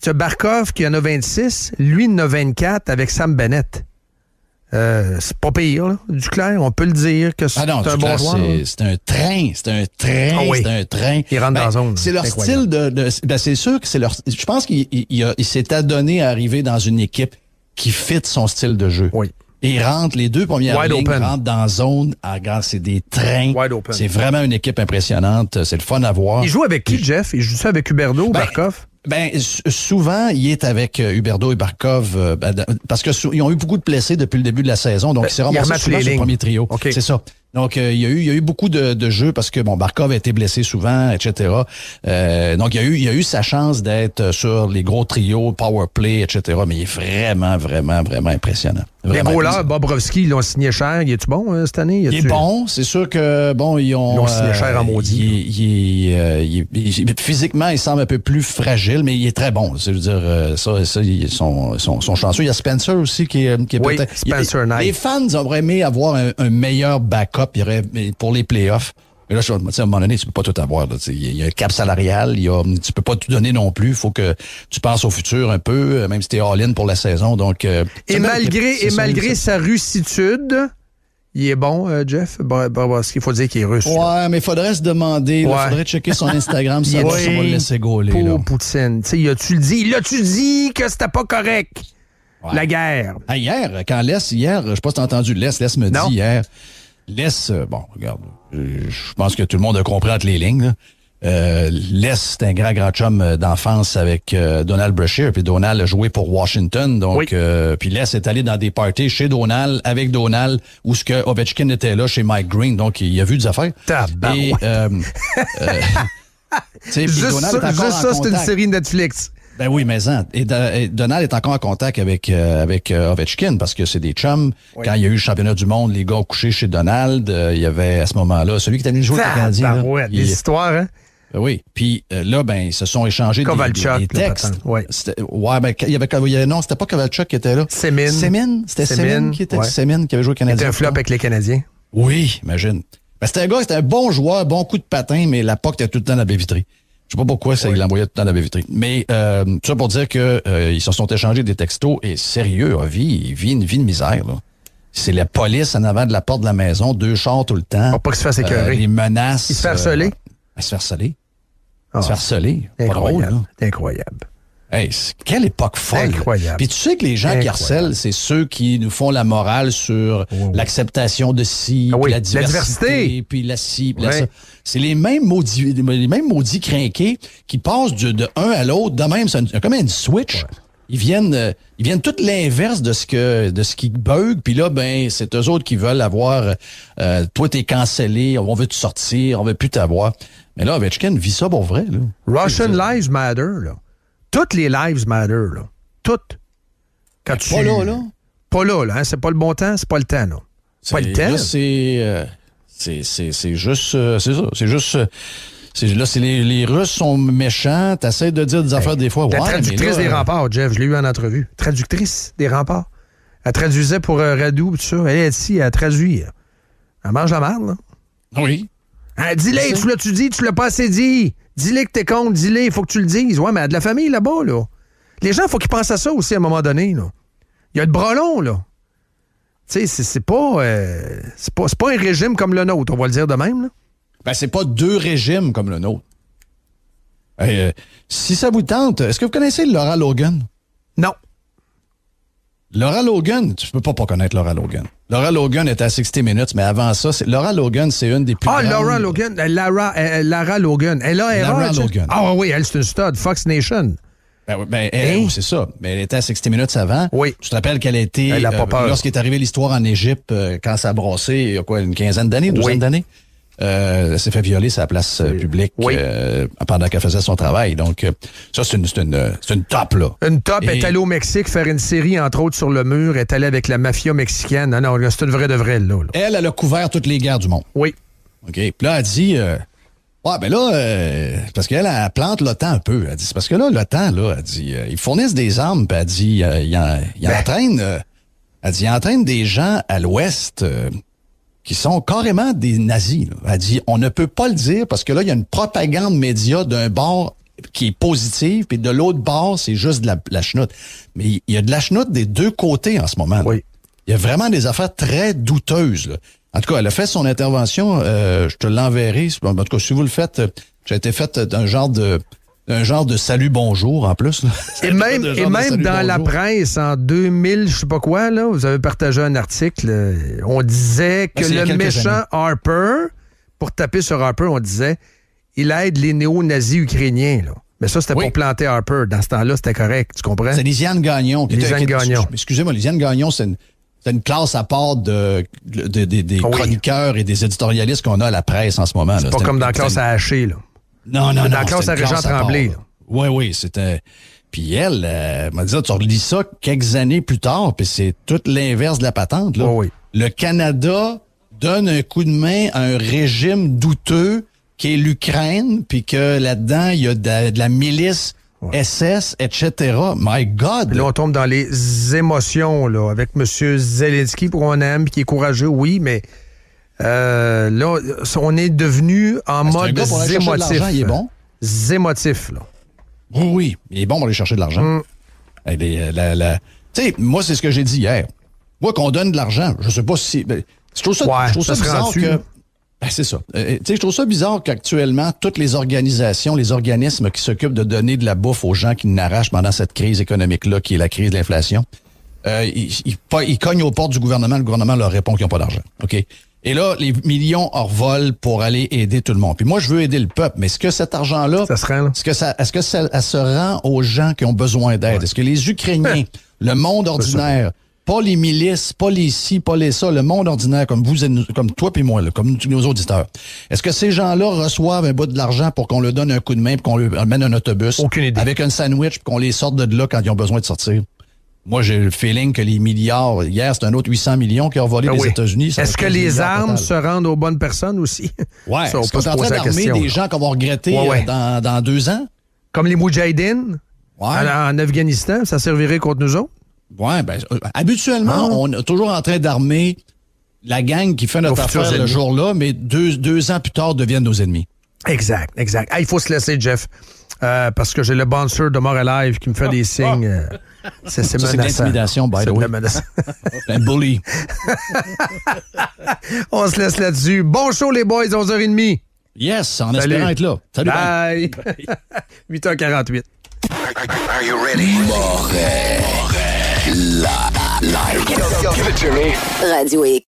Tu as Barkov qui en a 26, lui il en a 24 avec Sam Bennett. C'est pas pire, là, Duclair, on peut le dire que c'est un bon joueur. C'est un train. Il rentre dans la zone. C'est leur style c'est sûr que c'est leur... Je pense qu'il s'est adonné à arriver dans une équipe qui fit son style de jeu. Oui. Et il rentre, les deux premières lignes rentrent dans la zone. Regarde, c'est des trains. C'est vraiment une équipe impressionnante. C'est le fun à voir. Il joue avec qui, Jeff? Il joue ça avec Huberdeau ou Barkov? Souvent, il est avec Huberdeau et Barkov parce qu'ils ont eu beaucoup de blessés depuis le début de la saison. Donc, c'est ramassé souvent sur le premier trio. Okay. C'est ça. Donc, il y a eu beaucoup de jeux parce que, Barkov a été blessé souvent, etc. Donc, il y a eu sa chance d'être sur les gros trios, power play, etc. Mais il est vraiment, vraiment, vraiment impressionnant. Les goalers, Bobrovski, ils l'ont signé cher. Il est-tu bon cette année? Il est bon. C'est sûr que, ils ont signé cher en maudit. Physiquement, il semble un peu plus fragile, mais il est très bon. Je veux dire, ça ils sont chanceux. Il y a Spencer aussi qui est peut-être... Spencer Knight. Les fans auraient aimé avoir un meilleur backup pour les playoffs. Mais là, à un moment donné, tu peux pas tout avoir. Il y a un cap salarial, tu peux pas tout donner non plus. Il faut que tu penses au futur un peu, même si t'es all-in pour la saison. Donc, et malgré sa russitude, il est bon, Jeff? Parce qu'il faut dire qu'il est russe. Ouais, mais il faudrait se demander, il faudrait checker son Instagram, ça va le laisser gauler. Pour Poutine. L'as-tu dit que c'était pas correct? Ouais. La guerre. Hier, quand je sais pas si t'as entendu Les me dit hier... regarde, je pense que tout le monde a compris entre les lignes. Les, c'est un grand chum d'enfance avec Donald Brashear, puis Donald a joué pour Washington. Donc, puis Les est allé dans des parties chez Donald, avec Donald, où ce que Ovechkin était là chez Mike Green. Donc, il a vu des affaires. Juste ça, c'est une série Netflix. Ben oui, mais et Donald est encore en contact avec Ovechkin parce que c'est des chums. Oui. Quand il y a eu le championnat du monde, les gars ont couché chez Donald. Il y avait à ce moment-là celui qui était venu jouer avec le Canadien. Ouais, des histoires, hein? Oui. Puis là, ben, ils se sont échangés des textes. Ouais. Non, c'était pas Kovalchuk qui était là. Semin. C'était Semin qui était Semin qui avait joué au Canadien. C'était un flop avec les Canadiens. Oui, imagine. Ben, c'était un bon joueur, bon coup de patin, mais la POC était tout le temps dans la baie vitrée. Je sais pas pourquoi il l'envoyait tout le temps dans la baie vitrée. Mais tout ça pour dire que ils se sont échangés des textos et sérieux, il vit une vie de misère, là. C'est la police en avant de la porte de la maison, 2 chars tout le temps. Faut pas qu'il se fasse écœurer. Les menaces. Il se fait harceler. Il se fait harceler. Il se fait harceler. Pas drôle, là. C'est incroyable. Hey, quelle époque folle. Incroyable. Puis tu sais que les gens qui harcèlent, c'est ceux qui nous font la morale sur l'acceptation de ci, puis la diversité, puis la ci, puis la ça. C'est les mêmes maudits crinqués qui passent de un à l'autre, de même, c'est comme une switch. Ouais. Ils viennent tout l'inverse de ce qui bug, puis là, ben, c'est eux autres qui veulent avoir, toi, t'es cancellé, on veut te sortir, on veut plus t'avoir. Mais là, Ovechkin vit ça pour vrai, là. Russian Lives Matter, là. Toutes les lives matter, là. Toutes. Quand tu... Pas là. Pas là, hein. C'est pas le bon temps, c'est pas le temps, là. C'est pas le temps. Là, c'est juste... c'est ça. C'est juste... les Russes sont méchants. T'essaies de dire des affaires des fois. La traductrice des remparts, Jeff, je l'ai eu en entrevue. Traductrice des remparts. Elle traduisait pour Radou, tout ça. Elle est ici, elle traduit. Elle mange la merde, là. Oui. Dis-le, tu l'as pas assez dit. Dis-le que t'es contre, dis-le, il faut que tu le dises. Ouais, mais elle a de la famille là-bas, là. Les gens, il faut qu'ils pensent à ça aussi à un moment donné, là. Il y a de bras longs, là. Tu sais, c'est pas un régime comme le nôtre, on va le dire de même, là. Ben, c'est pas 2 régimes comme le nôtre. Si ça vous tente, est-ce que vous connaissez Laura Logan? Non. Laura Logan, tu peux pas connaître Laura Logan. Laura Logan était à 60 Minutes, mais avant ça, Laura Logan, c'est une des plus grandes... Laura Logan. Lara Logan. Lara Logan. Ah oui, elle, c'est une stud. Fox Nation. Elle, c'est ça. Mais elle était à 60 Minutes avant. Oui. Tu te rappelles qu'elle a été... Elle a pas peur. Lorsqu'il est arrivé l'histoire en Égypte, quand ça a brassé, il y a quoi, une quinzaine d'années, 12 d'années? Elle s'est fait violer sur la place publique pendant qu'elle faisait son travail. Donc, ça, c'est une top, là. Une top. Elle est allée au Mexique faire une série, entre autres, sur le mur. Elle est allée avec la mafia mexicaine. Non, c'est une vraie de vraie, là. Elle a couvert toutes les guerres du monde. Oui. OK. Puis là, elle dit... parce qu'elle plante l'OTAN un peu. Elle dit, c'est parce que là, l'OTAN, là, elle dit, ils fournissent des armes, puis elle dit, ils entraînent des gens à l'Ouest... qui sont carrément des nazis. Là. Elle dit, on ne peut pas le dire parce que là, il y a une propagande média d'un bord qui est positive, puis de l'autre bord, c'est juste de la chenoute. Mais il y a de la chenoute des deux côtés en ce moment. Oui. Il y a vraiment des affaires très douteuses. Là. En tout cas, elle a fait son intervention, je te l'enverrai. En tout cas, si vous le faites, ça a été fait un genre de salut bonjour en plus. Là. Et même dans la presse en 2000, je sais pas quoi, là, vous avez partagé un article, on disait que le méchant Harper, pour taper sur Harper, on disait il aide les néo-nazis ukrainiens. Là. Mais ça, c'était pour planter Harper. Dans ce temps-là, c'était correct, tu comprends? C'est Lisiane Gagnon. Gagnon. Excusez-moi, Lisiane Gagnon, c'est une classe à part des chroniqueurs et des éditorialistes qu'on a à la presse en ce moment. C'est pas comme dans la classe à hacher, là. Non. Dans la classe à Régent Tremblay. Oui, c'était... Puis elle m'a dit, tu relis ça quelques années plus tard, puis c'est tout l'inverse de la patente. Là. Oui. Le Canada donne un coup de main à un régime douteux qui est l'Ukraine, puis que là-dedans, il y a de la milice SS, etc. My God! Puis là, on tombe dans les émotions, là, avec M. Zelensky, pour on aime, qui est courageux, oui, mais... là, on est devenu en mode zémotif. Il est bon. Zémotif, là. Oui, il est bon pour aller chercher de l'argent. Tu sais, moi, c'est ce que j'ai dit hier. Moi, qu'on donne de l'argent, je sais pas si... je trouve ça bizarre que... c'est ça. Je trouve ça bizarre qu'actuellement, toutes les organisations, les organismes qui s'occupent de donner de la bouffe aux gens qui n'arrachent pendant cette crise économique-là, qui est la crise de l'inflation, ils cognent aux portes du gouvernement, le gouvernement leur répond qu'ils n'ont pas d'argent. OK? Et là, les millions en revolent pour aller aider tout le monde. Puis moi, je veux aider le peuple, mais est-ce que cet argent-là, ça se rend, là? Est-ce que ça se rend aux gens qui ont besoin d'aide? Est-ce que les Ukrainiens, le monde ordinaire, Pas les milices, pas les ci, pas les ça, le monde ordinaire comme vous, comme toi et moi, là, comme nos auditeurs. Est-ce que ces gens-là reçoivent un bout de l'argent pour qu'on leur donne un coup de main, pour qu'on leur amène un autobus? Aucune idée. Avec un sandwich, pour qu'on les sorte de là quand ils ont besoin de sortir? Moi, j'ai le feeling que les milliards, hier, c'est un autre 800 millions qui ont volé des États-Unis. Est-ce que les armes se rendent aux bonnes personnes aussi? Ouais. Ça, Est-ce qu'on est en train d'armer des gens qu'on va regretter dans 2 ans? Comme les Moudjahidines en Afghanistan, ça servirait contre nous autres? Oui, ben, habituellement, on est toujours en train d'armer la gang qui fait notre affaire le jour-là, mais 2 ans plus tard deviennent nos ennemis. Exact. Ah, il faut se laisser, Jeff, parce que j'ai le bouncer de More Alive qui me fait des signes. C'est menaçant. C'est de l'intimidation, by the way. Un bully. On se laisse là-dessus. Bon show, les boys, 11h30. Yes, en espérant être là. Salut, bye. 8h48. Are you ready? Live. Give it to me. Radio X.